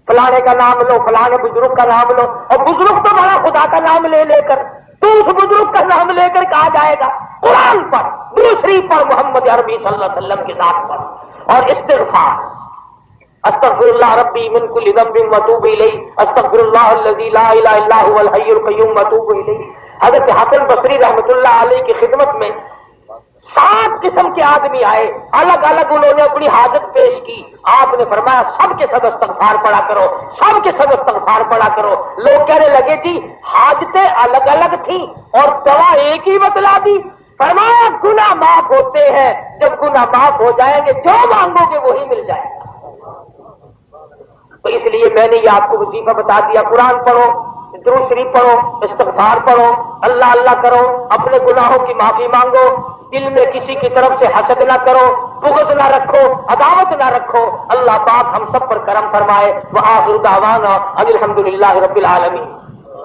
S1: فلانے کا نام لو, فلانے بزرگ کا نام لو, اور بزرگ تو بڑا خدا کا نام لے لے کر تو اس بزرگ کا نام لے کر کہا جائے گا قرآن پر, دوسری پر محمد عربی صلی اللہ علیہ وسلم کی ذات پر, اور استغفار استغفر اللہ ربی من کل ذنب واتوب الیہ, استغفر اللہ الذی لا الہ الا هو الحی القیوم واتوب الیہ. حضرت حسن بصری رحمۃ اللہ علیہ کی خدمت میں 7 قسم کے آدمی آئے, الگ الگ انہوں نے اپنی حاجت پیش کی. آپ نے فرمایا سب کے سب استغفار پڑھا کرو, سب کے سب استغفار پڑھا کرو. لوگ کہنے لگے جی حاجتیں الگ الگ تھیں اور دوا ایک ہی بتلا دی. فرمایا گناہ معاف ہوتے ہیں, جب گناہ معاف ہو جائیں گے جو مانگو گے وہی مل جائے گا. تو اس لیے میں نے یہ آپ کو وظیفہ بتا دیا, قرآن پڑھو, درود شریف پڑھو, استغفار پڑھو, اللہ اللہ کرو, اپنے گناہوں کی معافی مانگو, دل میں کسی کی طرف سے حسد نہ کرو, بغض نہ رکھو, عداوت نہ رکھو. اللہ پاک ہم سب پر کرم فرمائے. وآخر دعوانا ان الحمد للہ رب العالمین.